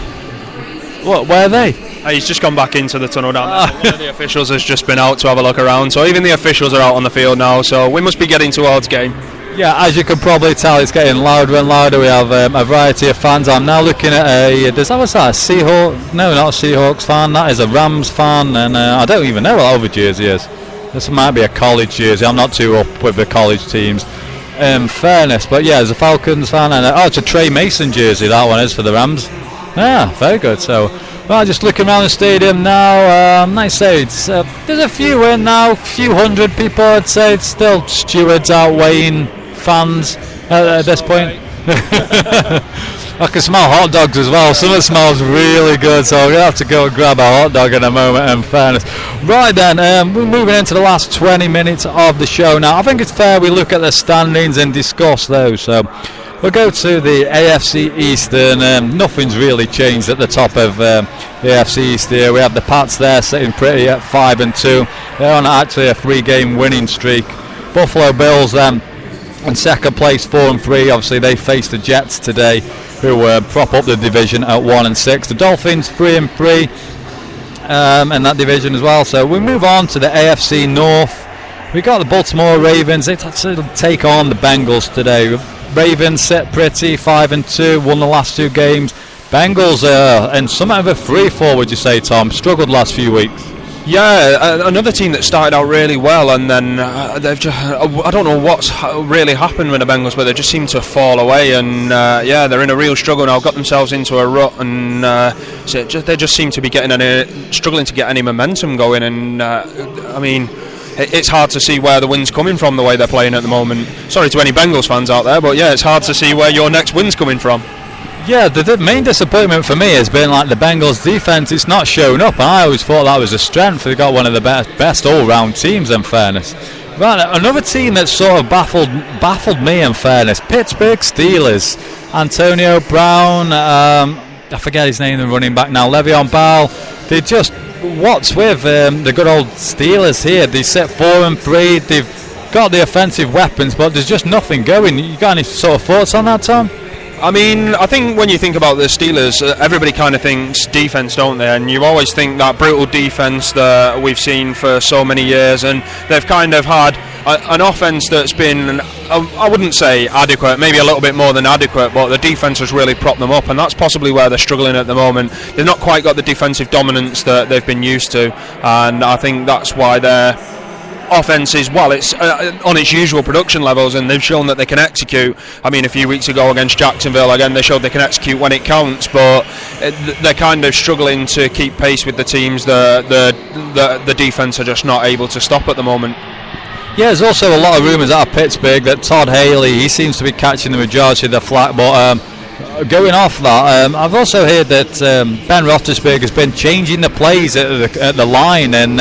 What? Where are they? He's just gone back into the tunnel down there. One of the officials has just been out to have a look around, so even the officials are out on the field now, so we must be getting towards game. Yeah, as you can probably tell, it's getting louder and louder. We have a variety of fans. I'm now looking at a Seahawks? No, not a Seahawks fan. That is a Rams fan, and I don't even know what other jersey is. This might be a college jersey. I'm not too up with the college teams, in fairness. But yeah, there's a Falcons fan, and it's a Trey Mason jersey. That one is for the Rams. Yeah, very good. So, well, just looking around the stadium now. Like I say, there's a few in now, a few hundred people. I'd say it's still stewards outweighing fans at this point. I can smell hot dogs as well. Some of it smells really good, so we're going to have to go and grab a hot dog in a moment, in fairness. Right then, we're moving into the last 20 minutes of the show now. I think it's fair we look at the standings and discuss those. So we'll go to the AFC East, and nothing's really changed at the top of the AFC East here. We have the Pats there sitting pretty at 5-2. They're on actually a 3-game winning streak. Buffalo Bills then in second place, 4-3. Obviously they face the Jets today, who prop up the division at 1-6. The Dolphins 3-3 in that division as well. So we move on to the AFC North. We got the Baltimore Ravens. They take on the Bengals today. Ravens sit pretty, 5-2, won the last 2 games. Bengals in somewhat of a free fall, would you say, Tom? Struggled last few weeks. Yeah, another team that started out really well, and then they've just, I don't know what's really happened with the Bengals, but they just seem to fall away, and they're in a real struggle now, got themselves into a rut, and they just seem to be struggling to get any momentum going, and it's hard to see where the win's coming from the way they're playing at the moment. Sorry to any Bengals fans out there, but yeah, it's hard to see where your next win's coming from. Yeah, the main disappointment for me has been like the Bengals defence. It's not shown up, and I always thought that was a strength. They got one of the best all-round teams, in fairness. Right, another team that sort of baffled me, in fairness, Pittsburgh Steelers. Antonio Brown, I forget his name, the running back now, Le'Veon Bell. They just, what's with the good old Steelers here? They sit 4-3. They've got the offensive weapons, but there's just nothing going. You got any sort of thoughts on that, Tom? I mean, I think when you think about the Steelers, everybody kind of thinks defence, don't they? And you always think that brutal defence that we've seen for so many years, and they've kind of had an offence that's been, I wouldn't say adequate, maybe a little bit more than adequate, but the defence has really propped them up, and that's possibly where they're struggling at the moment. They've not quite got the defensive dominance that they've been used to, and I think that's why they're offense is, well, it's on its usual production levels, and they've shown that they can execute. I mean, a few weeks ago against Jacksonville, again, they showed they can execute when it counts, but they're kind of struggling to keep pace with the teams the defence are just not able to stop at the moment. Yeah, there's also a lot of rumours out of Pittsburgh that Todd Haley, he seems to be catching the majority of the flack, but going off that, I've also heard that Ben Roethlisberger has been changing the plays at the line, and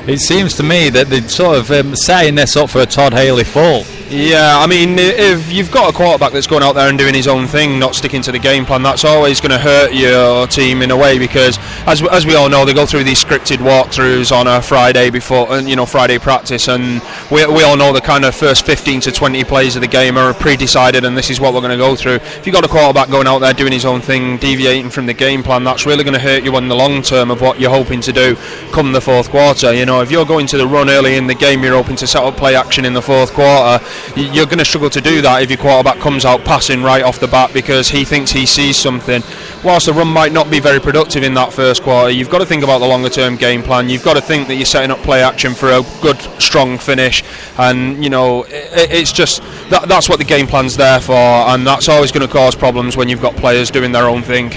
it seems to me that they're sort of setting this up for a Todd Haley fall. Yeah, I mean, if you've got a quarterback that's going out there and doing his own thing, not sticking to the game plan, that's always going to hurt your team in a way, because as we all know, they go through these scripted walkthroughs on a Friday before, Friday practice, and we all know the kind of first 15 to 20 plays of the game are pre-decided, and this is what we're going to go through. If you've got a quarterback going out there doing his own thing, deviating from the game plan, that's really going to hurt you in the long term of what you're hoping to do come the fourth quarter. If you're going to the run early in the game, you're hoping to set up play action in the fourth quarter, you're going to struggle to do that if your quarterback comes out passing right off the bat because he thinks he sees something. Whilst the run might not be very productive in that first quarter, you've got to think about the longer term game plan. You've got to think that you're setting up play action for a good strong finish, and it's just that's what the game plan's there for, and that's always going to cause problems when you've got players doing their own thing.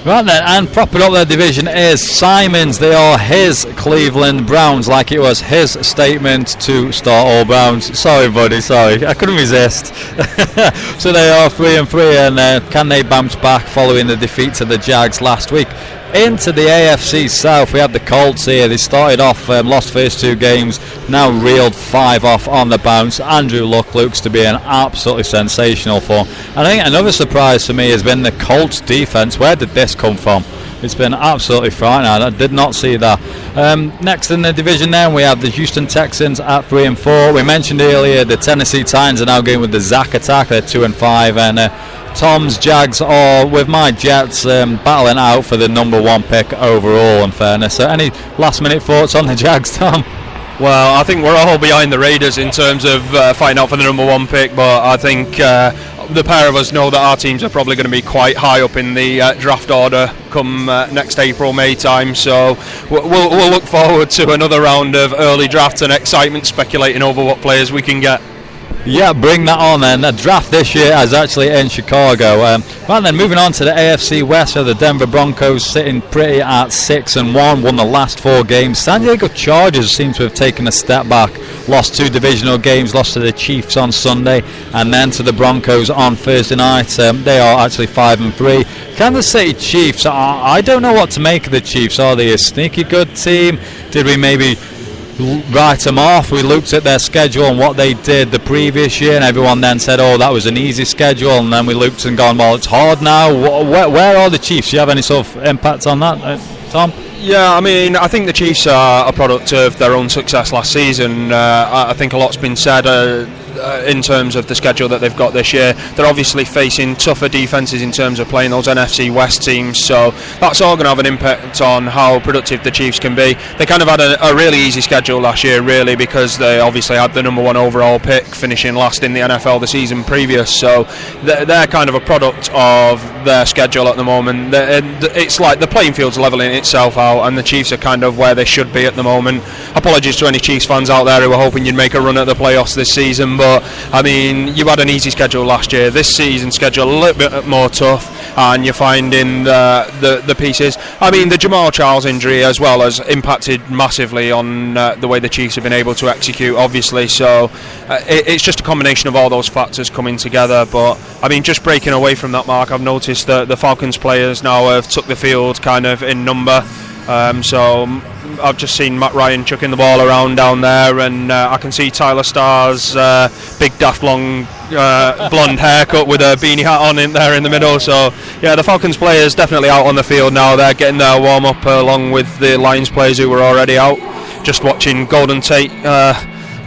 Right then, and propping up their division is Simons. They are his Cleveland Browns, like it was his statement to start all Browns. Sorry, buddy, sorry, I couldn't resist. So they are 3-3, and can they bounce back following the defeat to the Jags last week? Into the AFC South, we have the Colts here. They started off, lost first 2 games, now reeled 5 off on the bounce. Andrew Luck looks to be an absolutely sensational form. And I think another surprise for me has been the Colts defence. Where did this come from? It's been absolutely frightening. I did not see that. Next in the division then, we have the Houston Texans at 3-4. We mentioned earlier the Tennessee Titans are now going with the Zach attack. They're 2-5, and Tom's Jags are, with my Jets, battling out for the number 1 pick overall, in fairness. So any last minute thoughts on the Jags, Tom? Well, I think we're all behind the Raiders in terms of fighting out for the number 1 pick, but I think the pair of us know that our teams are probably going to be quite high up in the draft order come next April, May time, so we'll look forward to another round of early drafts and excitement speculating over what players we can get. Yeah, bring that on then. The draft this year is actually in Chicago. Right then, moving on to the AFC West, so the Denver Broncos sitting pretty at 6-1, won the last 4 games. San Diego Chargers seem to have taken a step back, lost 2 divisional games, lost to the Chiefs on Sunday, and then to the Broncos on Thursday night. They are actually 5-3. Kansas City Chiefs, I don't know what to make of the Chiefs. Are they a sneaky good team? Did we maybe write them off? We looked at their schedule and what they did the previous year, and everyone then said, oh, that was an easy schedule, and then we looked and gone, well, it's hard now. Where are the Chiefs? Do you have any sort of impact on that, Tom? Yeah, I mean, I think the Chiefs are a product of their own success last season. I think a lot's been said in terms of the schedule that they've got this year. They're obviously facing tougher defences in terms of playing those NFC West teams, so that's all going to have an impact on how productive the Chiefs can be. They kind of had a really easy schedule last year, really, because they obviously had the number 1 overall pick, finishing last in the NFL the season previous, so they're kind of a product of their schedule at the moment. It's like the playing field's levelling itself out, and the Chiefs are kind of where they should be at the moment. Apologies to any Chiefs fans out there who were hoping you'd make a run at the playoffs this season, but I mean, you had an easy schedule last year. This season schedule a little bit more tough, and you're finding the pieces. I mean, the Jamal Charles injury as well has impacted massively on the way the Chiefs have been able to execute, obviously, so it's just a combination of all those factors coming together. But I mean, just breaking away from that, Mark, I've noticed that the Falcons players now have took the field kind of in number. So I've just seen Matt Ryan chucking the ball around down there, and I can see Tyler Starr's big daft long blonde haircut with a beanie hat on in there in the middle. So yeah, the Falcons players definitely out on the field now. They're getting their warm up along with the Lions players who were already out. Just watching Golden Tate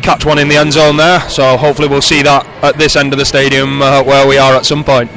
catch one in the end zone there, so hopefully we'll see that at this end of the stadium where we are at some point.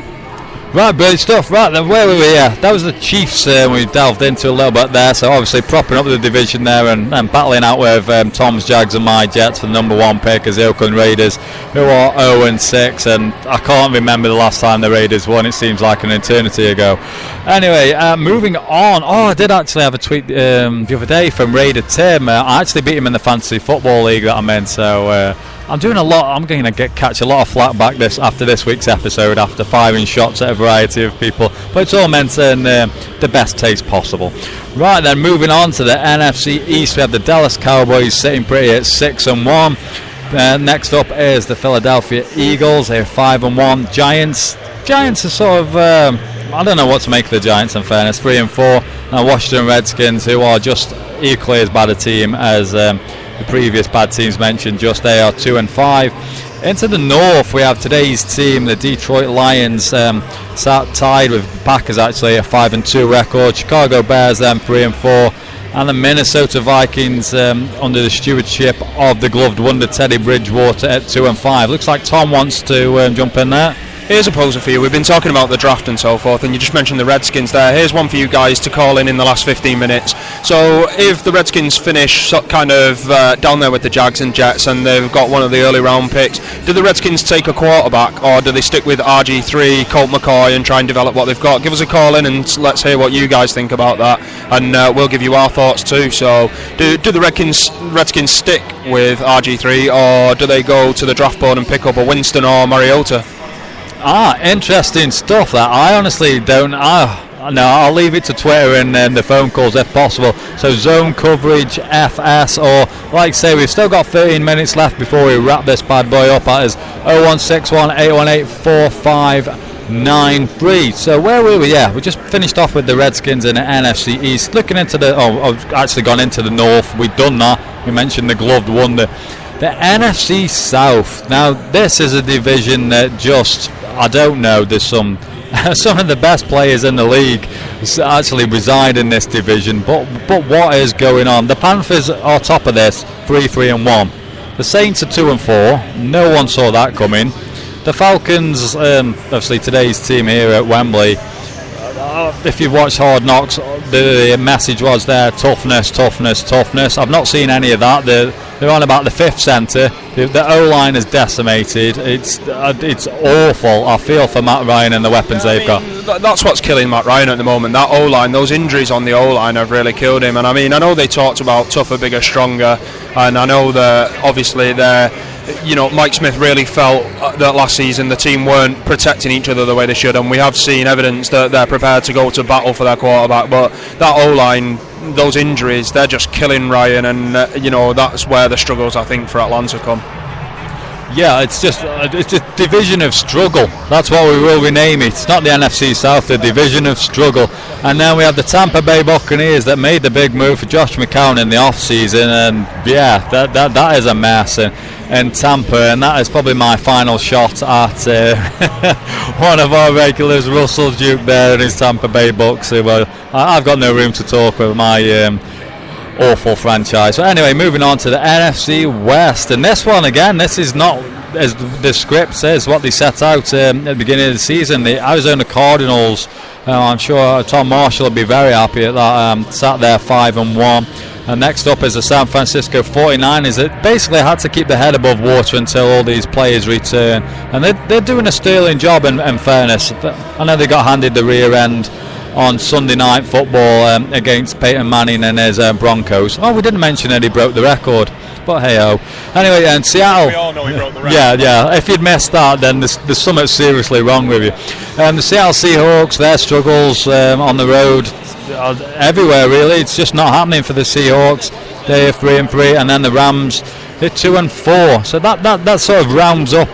Right, brilliant stuff. Right, then where were we? Yeah, that was the Chiefs we delved into a little bit there, so obviously propping up the division there and battling out with Tom's Jags and my Jets for the number 1 pick as the Oakland Raiders, who are 0-6, and I can't remember the last time the Raiders won. It seems like an eternity ago. Anyway, moving on. I did actually have a tweet the other day from Raider Tim. I actually beat him in the fantasy football league that I'm in, so I'm doing a lot. I'm going to catch a lot of flack back after this week's episode, after firing shots at a variety of people, but it's all meant in the best taste possible. Right then, moving on to the NFC East, we have the Dallas Cowboys sitting pretty at 6-1. Next up is the Philadelphia Eagles. They're 5-1. Giants are sort of I don't know what to make of the Giants, in fairness. 3-4. And Washington Redskins, who are just equally as bad a team as the previous bad teams mentioned, just they are 2-5. Into the north, we have today's team, the Detroit Lions, sat tied with Packers, actually a 5-2 record. Chicago Bears, them 3-4, and the Minnesota Vikings under the stewardship of the gloved wonder Teddy Bridgewater at 2-5. Looks like Tom wants to jump in there. Here's a poser for you. We've been talking about the draft and so forth, and you just mentioned the Redskins there. Here's one for you guys to call in the last 15 minutes. So if the Redskins finish kind of down there with the Jags and Jets, and they've got one of the early round picks, do the Redskins take a quarterback, or do they stick with RG3, Colt McCoy, and try and develop what they've got? Give us a call in and let's hear what you guys think about that, and we'll give you our thoughts too. So do the Redskins stick with RG3, or do they go to the draft board and pick up a Winston or Mariota? Interesting stuff that. I honestly don't. No, I'll leave it to Twitter and the phone calls if possible. So zone coverage, FS, or like I say, we've still got 13 minutes left before we wrap this bad boy up. That is 0161 818 4593. So where were we? Yeah, we just finished off with the Redskins in the NFC East. Looking into I've actually gone into the North. We've done that. We mentioned the gloved wonder. The NFC South. Now, this is a division that just, I don't know, there's some of the best players in the league actually reside in this division, but what is going on? The Panthers are top of this, 3-1. The Saints are 2-4. No one saw that coming. The Falcons, obviously today's team here at Wembley, if you've watched Hard Knocks, the message was there, toughness. I've not seen any of that. They're on about the fifth centre. The O-line is decimated. It's awful. I feel for Matt Ryan and the weapons they've got. That's what's killing Matt Ryan at the moment. That O-line, those injuries on the O-line have really killed him. And I mean, I know they talked about tougher, bigger, stronger, and I know that obviously Mike Smith really felt that last season the team weren't protecting each other the way they should, and we have seen evidence that they're prepared to go to battle for their quarterback. But that O-line, those injuries, they're just killing Ryan, and that's where the struggles, I think, for Atlanta come. Yeah, it's just division of struggle. That's what we will rename it. It's not the NFC South, the division of struggle. And then we have the Tampa Bay Buccaneers that made the big move for Josh McCown in the off-season, and yeah, that is a mess in Tampa, and that is probably my final shot at one of our regulars, Russell Duke, there in his Tampa Bay Bucks. Well, I've got no room to talk with my awful franchise. So anyway, moving on to the NFC West, and this one again, this is not, as the script says, what they set out at the beginning of the season. The Arizona Cardinals, I'm sure Tom Marshall will be very happy at that, sat there 5-1. And next up is the San Francisco 49ers that basically had to keep their head above water until all these players return, and they're doing a sterling job in fairness. I know they got handed the rear end on Sunday Night Football against Peyton Manning and his Broncos. Oh, we didn't mention that he broke the record, but hey-ho. Anyway, and Seattle... We all know he broke the record. Yeah. If you'd missed that, then there's something seriously wrong with you. The Seattle Seahawks, their struggles on the road, everywhere really. It's just not happening for the Seahawks. They're 3-3, and then the Rams, they're 2-4. So that sort of rounds up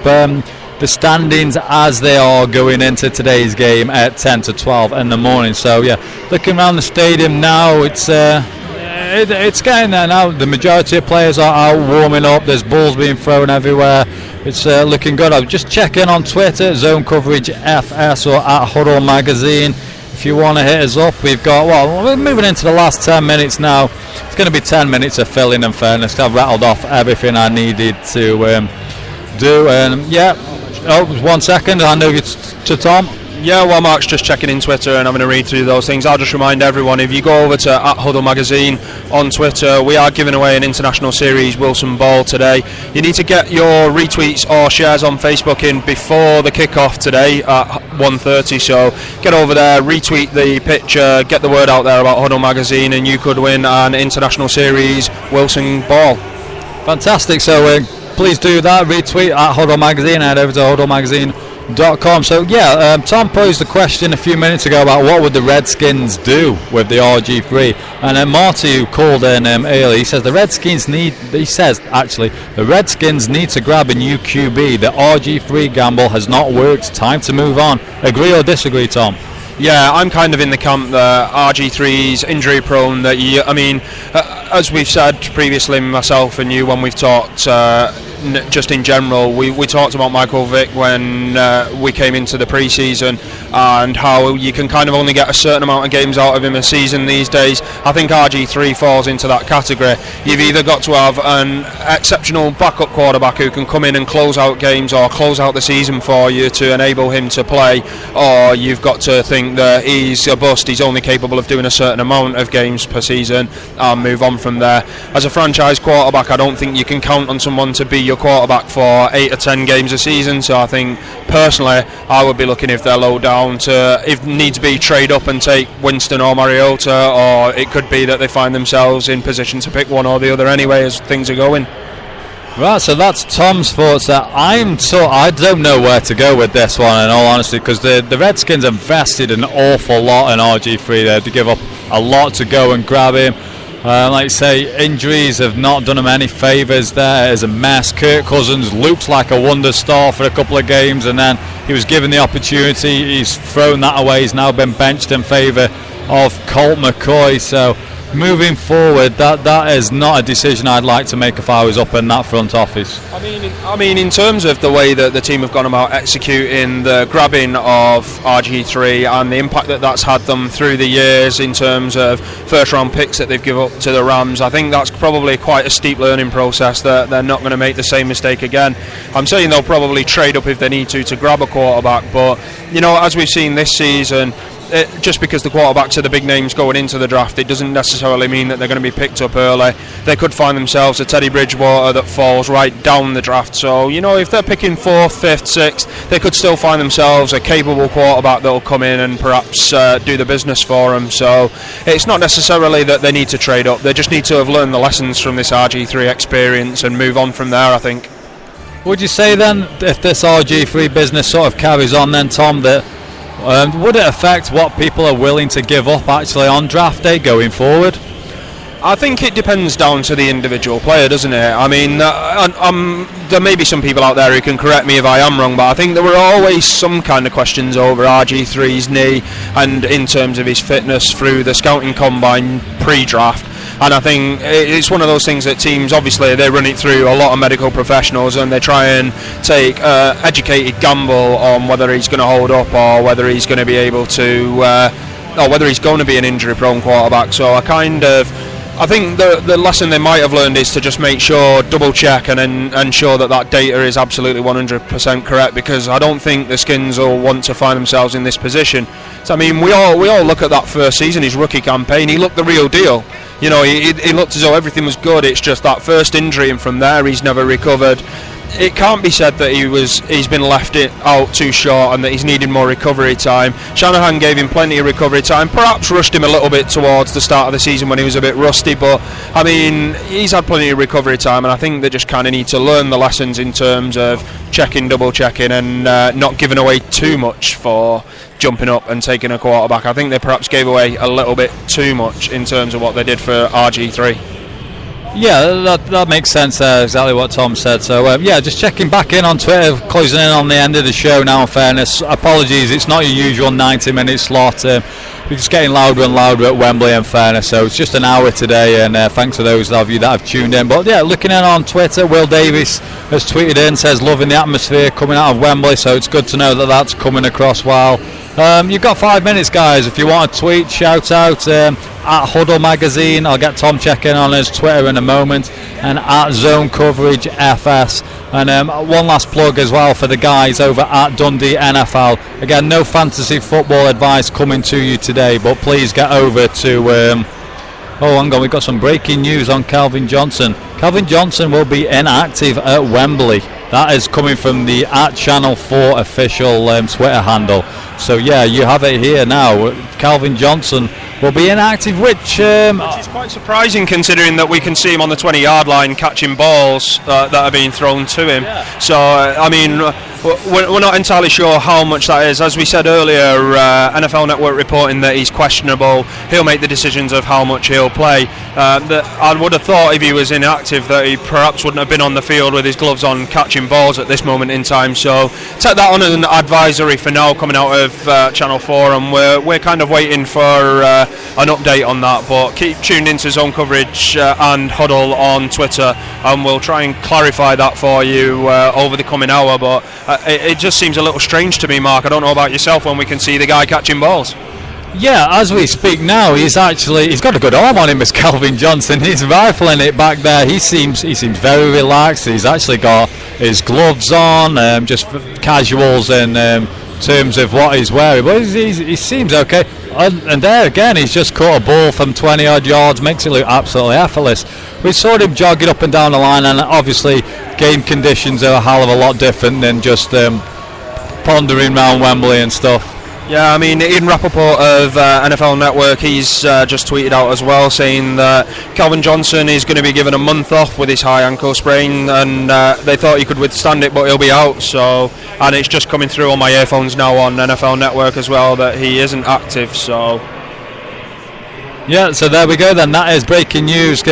the standings as they are going into today's game at 10-12 in the morning. So yeah, looking around the stadium now, it's getting there now. The majority of players are out warming up. There's balls being thrown everywhere. It's looking good. I'll just check in on Twitter, Zone Coverage FS or at Huddle Magazine. If you want to hit us up, we've got, we're moving into the last 10 minutes now. It's going to be 10 minutes of filling and fairness. I've rattled off everything I needed to do, and yeah. Oh, 1 second, I'll hand over to Tom. Yeah, well, Mark's just checking in Twitter and I'm going to read through those things. I'll just remind everyone, if you go over to @Huddle Magazine on Twitter, we are giving away an International Series Wilson Ball today. You need to get your retweets or shares on Facebook in before the kickoff today at 1:30, so get over there, retweet the picture, get the word out there about Huddle Magazine, and you could win an International Series Wilson Ball. Fantastic, so please do that, retweet at Huddle Magazine, head over to huddlemagazine.com. So yeah, Tom posed a question a few minutes ago about what would the Redskins do with the RG3, and then Marty, who called in early, he says the Redskins need to grab a new QB. The RG3 gamble has not worked, time to move on. Agree or disagree, Tom? Yeah, I'm kind of in the camp that RG3's injury prone, that as we've said previously, myself and you, when we've talked just in general, we talked about Michael Vick when we came into the pre-season, and how you can kind of only get a certain amount of games out of him a season these days. I think RG3 falls into that category. You've either got to have an exceptional backup quarterback who can come in and close out games or close out the season for you to enable him to play, or you've got to think that he's a bust, he's only capable of doing a certain amount of games per season and move on from there. As a franchise quarterback, I don't think you can count on someone to be your quarterback for 8 or 10 games a season, so I think personally I would be looking, if they're low down, to, if need to be, trade up and take Winston or Mariota, or it could be that they find themselves in position to pick one or the other anyway as things are going. Right, so that's Tom's thoughts there. I don't know where to go with this one, in all honesty, because the Redskins invested an awful lot in RG3 there to give up a lot to go and grab him. Like you say, injuries have not done him any favours there. It's a mess. Kirk Cousins looked like a wonder star for a couple of games, and then he was given the opportunity. He's thrown that away. He's now been benched in favour of Colt McCoy. So moving forward, that is not a decision I'd like to make if I was up in that front office. I mean, in terms of the way that the team have gone about executing the grabbing of RG3 and the impact that that's had them through the years in terms of first round picks that they've given up to the Rams, I think that's probably quite a steep learning process, that they're not going to make the same mistake again. I'm saying they'll probably trade up if they need to grab a quarterback, but as we've seen this season, just because the quarterbacks are the big names going into the draft, it doesn't necessarily mean that they're going to be picked up early. They could find themselves a Teddy Bridgewater that falls right down the draft. So, if they're picking 4th, 5th, 6th, they could still find themselves a capable quarterback that will come in and perhaps do the business for them. So it's not necessarily that they need to trade up. They just need to have learned the lessons from this RG3 experience and move on from there, I think. Would you say then, if this RG3 business sort of carries on then, Tom, that would it affect what people are willing to give up actually on draft day going forward? I think it depends down to the individual player, doesn't it? I mean, there may be some people out there who can correct me if I am wrong, but I think there were always some kind of questions over RG3's knee and in terms of his fitness through the scouting combine pre-draft. And I think it's one of those things that teams, obviously, they run it through a lot of medical professionals and they try and take educated gamble on whether he's going to hold up or whether he's going to be able to, or whether he's going to be an injury-prone quarterback. So I think the lesson they might have learned is to just make sure, double check and ensure that data is absolutely 100% correct, because I don't think the Skins will want to find themselves in this position. So, I mean, we all look at that first season, his rookie campaign, he looked the real deal. You know, he looked as though everything was good. It's just that first injury, and from there he's never recovered. It can't be said that he's been left out too short and that he's needed more recovery time. Shanahan gave him plenty of recovery time, perhaps rushed him a little bit towards the start of the season when he was a bit rusty, but I mean, he's had plenty of recovery time, and I think they just kind of need to learn the lessons in terms of checking, double checking, and not giving away too much for jumping up and taking a quarterback. I think they perhaps gave away a little bit too much in terms of what they did for RG3. Yeah, that makes sense, exactly what Tom said. So, just checking back in on Twitter, closing in on the end of the show now, in fairness. Apologies, it's not your usual 90-minute slot. We're just getting louder and louder at Wembley, in fairness. So it's just an hour today, and thanks to those of you that have tuned in. But, yeah, looking in on Twitter, Will Davis has tweeted in, says, loving the atmosphere coming out of Wembley, so it's good to know that that's coming across well. You've got 5 minutes, guys. If you want to tweet, shout out at Huddle Magazine. I'll get Tom checking on his Twitter in a moment, and at Zone Coverage FS. And one last plug as well for the guys over at Dundee NFL. Again, no fantasy football advice coming to you today, but please get over to hang on, we've got some breaking news on Calvin Johnson. Calvin Johnson will be inactive at Wembley. That is coming from the @Channel 4 official Twitter handle. So yeah, you have it here now. Calvin Johnson will be inactive, which is quite surprising considering that we can see him on the 20-yard line catching balls that are being thrown to him. Yeah. So I mean, we're not entirely sure how much that is. As we said earlier, NFL Network reporting that he's questionable. He'll make the decisions of how much he'll play. I would have thought if he was inactive that he perhaps wouldn't have been on the field with his gloves on catching balls at this moment in time. So take that on as an advisory for now, coming out of Channel 4, and we're kind of waiting for an update on that. But keep tuned into Zone Coverage and Huddle on Twitter, and we'll try and clarify that for you over the coming hour. But it just seems a little strange to me, Mark. I don't know about yourself, when we can see the guy catching balls. Yeah, as we speak now, he's got a good arm on him, as Calvin Johnson. He's rifling it back there. He seems very relaxed. He's actually got his gloves on, just casuals in terms of what he's wearing. But he seems okay. And there again, he's just caught a ball from 20 odd yards, makes it look absolutely effortless. We saw him jogging up and down the line, and obviously game conditions are a hell of a lot different than just pondering around Wembley and stuff. Yeah, I mean, Ian Rappaport of NFL Network, he's just tweeted out as well, saying that Calvin Johnson is going to be given a month off with his high ankle sprain, and they thought he could withstand it, but he'll be out. So, and it's just coming through on my earphones now on NFL Network as well that he isn't active. So, yeah, so there we go then. That is breaking news.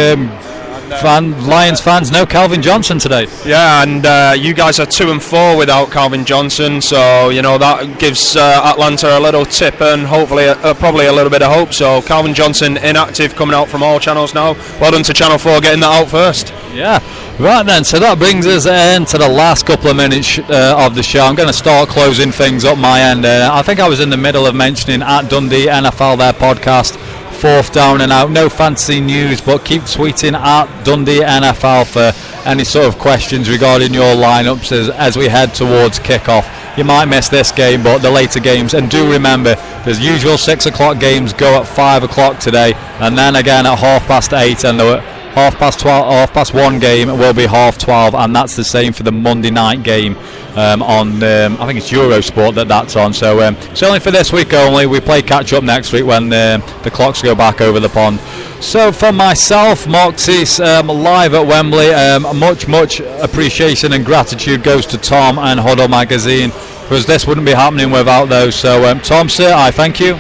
Lions fans, no Calvin Johnson today. Yeah, and you guys are 2-4 without Calvin Johnson, so you know that gives Atlanta a little tip and hopefully probably a little bit of hope. So Calvin Johnson inactive, coming out from all channels now. Well done to Channel 4 getting that out first. Yeah, right then, so that brings us into the last couple of minutes of the show. I'm going to start closing things up my end. I think I was in the middle of mentioning at Dundee NFL, their podcast, Fourth Down and Out. No fantasy news, but keep tweeting at Dundee NFL for any sort of questions regarding your lineups as we head towards kickoff. You might miss this game, but the later games, and do remember the usual 6 o'clock games go at 5 o'clock today, and then again at 8:30, and the 1:30 game will be 12:30, and that's the same for the Monday night game on I think it's Eurosport that's on. So it's only for this week only. We play catch up next week when the clocks go back over the pond. So for myself, Mark Teese, live at Wembley, much appreciation and gratitude goes to Tom and Huddle Magazine, because this wouldn't be happening without those. So Tom, sir, I thank you.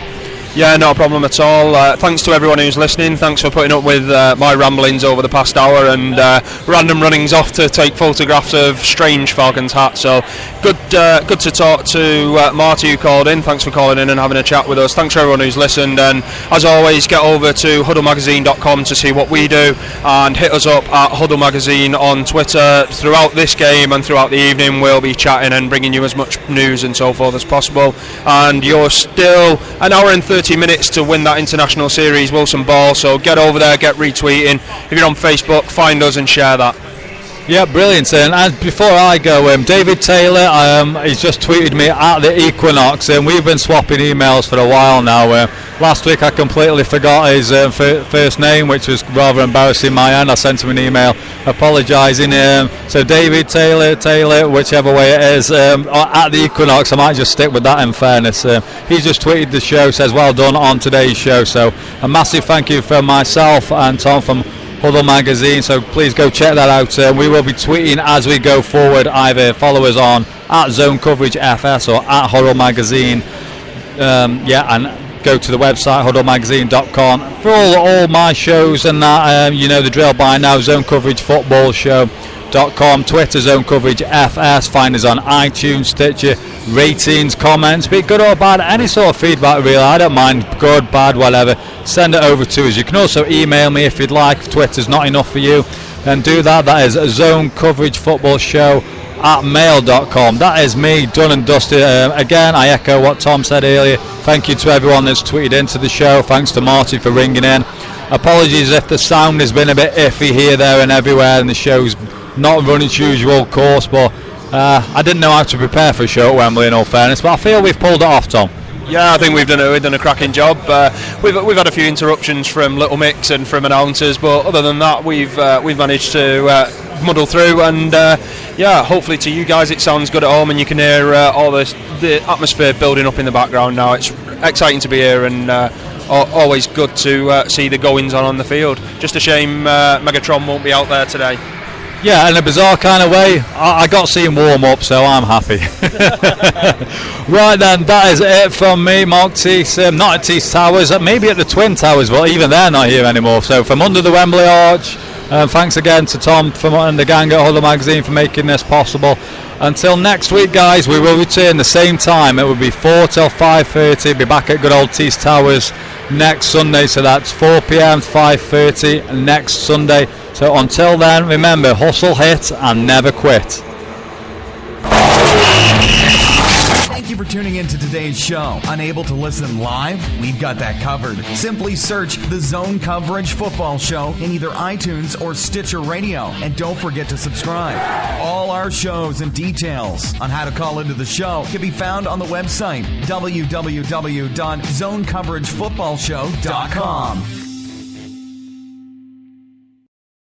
Yeah, no problem at all. Thanks to everyone who's listening. Thanks for putting up with my ramblings over the past hour and random runnings off to take photographs of strange Falcons hats. So good to talk to Marty, who called in. Thanks for calling in and having a chat with us. Thanks for everyone who's listened. And as always, get over to huddlemagazine.com to see what we do, and hit us up at Huddle Magazine on Twitter. Throughout this game and throughout the evening, we'll be chatting and bringing you as much news and so forth as possible. And you're still an hour and 30 minutes to win that international series Wilson ball, so get over there, get retweeting. If you're on Facebook, find us and share that. Yeah, brilliant. And before I go, David Taylor, he's just tweeted me at the Equinox, and we've been swapping emails for a while now. Last week I completely forgot his first name, which was rather embarrassing my end. I sent him an email apologising. So David Taylor, whichever way it is, at the Equinox, I might just stick with that in fairness. He's just tweeted the show, says well done on today's show. So a massive thank you from myself and Tom from Huddle Magazine, so please go check that out. We will be tweeting as we go forward. Either follow us on at Zone Coverage FS or at Huddle Magazine. And go to the website huddlemagazine.com for all my shows and that. You know the drill by now. Zone Coverage Football Show.com, Twitter Zone Coverage FS. Find us on iTunes, Stitcher. Ratings, comments, be it good or bad, any sort of feedback really, I don't mind, good, bad, whatever, send it over to us. You can also email me if you'd like. If Twitter's not enough for you, then do that. That is Zone Coverage Football Show at mail.com. That is me, done and dusted. Again, I echo what Tom said earlier. Thank you to everyone that's tweeted into the show. Thanks to Marty for ringing in. Apologies if the sound has been a bit iffy here, there and everywhere, and the show's not run its usual course, but I didn't know how to prepare for a show at Wembley, in all fairness, but I feel we've pulled it off, Tom. Yeah, I think we've done a cracking job. We've had a few interruptions from Little Mix and from announcers, but other than that, we've managed to muddle through. And hopefully to you guys it sounds good at home, and you can hear all the atmosphere building up in the background now. It's exciting to be here, and always good to see the goings on the field. Just a shame Megatron won't be out there today. Yeah, in a bizarre kind of way, I got to see him warm up, so I'm happy. Right then, that is it from me, Mark Teese. Not at Teese Towers, maybe at the Twin Towers, but even they're not here anymore. So from under the Wembley Arch, thanks again to Tom and the gang at Huddle Magazine for making this possible. Until next week, guys, we will return the same time. It will be 4 till 5:30. Be back at good old Teese Towers next Sunday, so that's 4 p.m. to 5:30 next Sunday. So until then, remember, hustle, hit, and never quit. Thank you for tuning in to today's show. Unable to listen live? We've got that covered. Simply search the Zone Coverage Football Show in either iTunes or Stitcher Radio. And don't forget to subscribe. All our shows and details on how to call into the show can be found on the website www.zonecoveragefootballshow.com.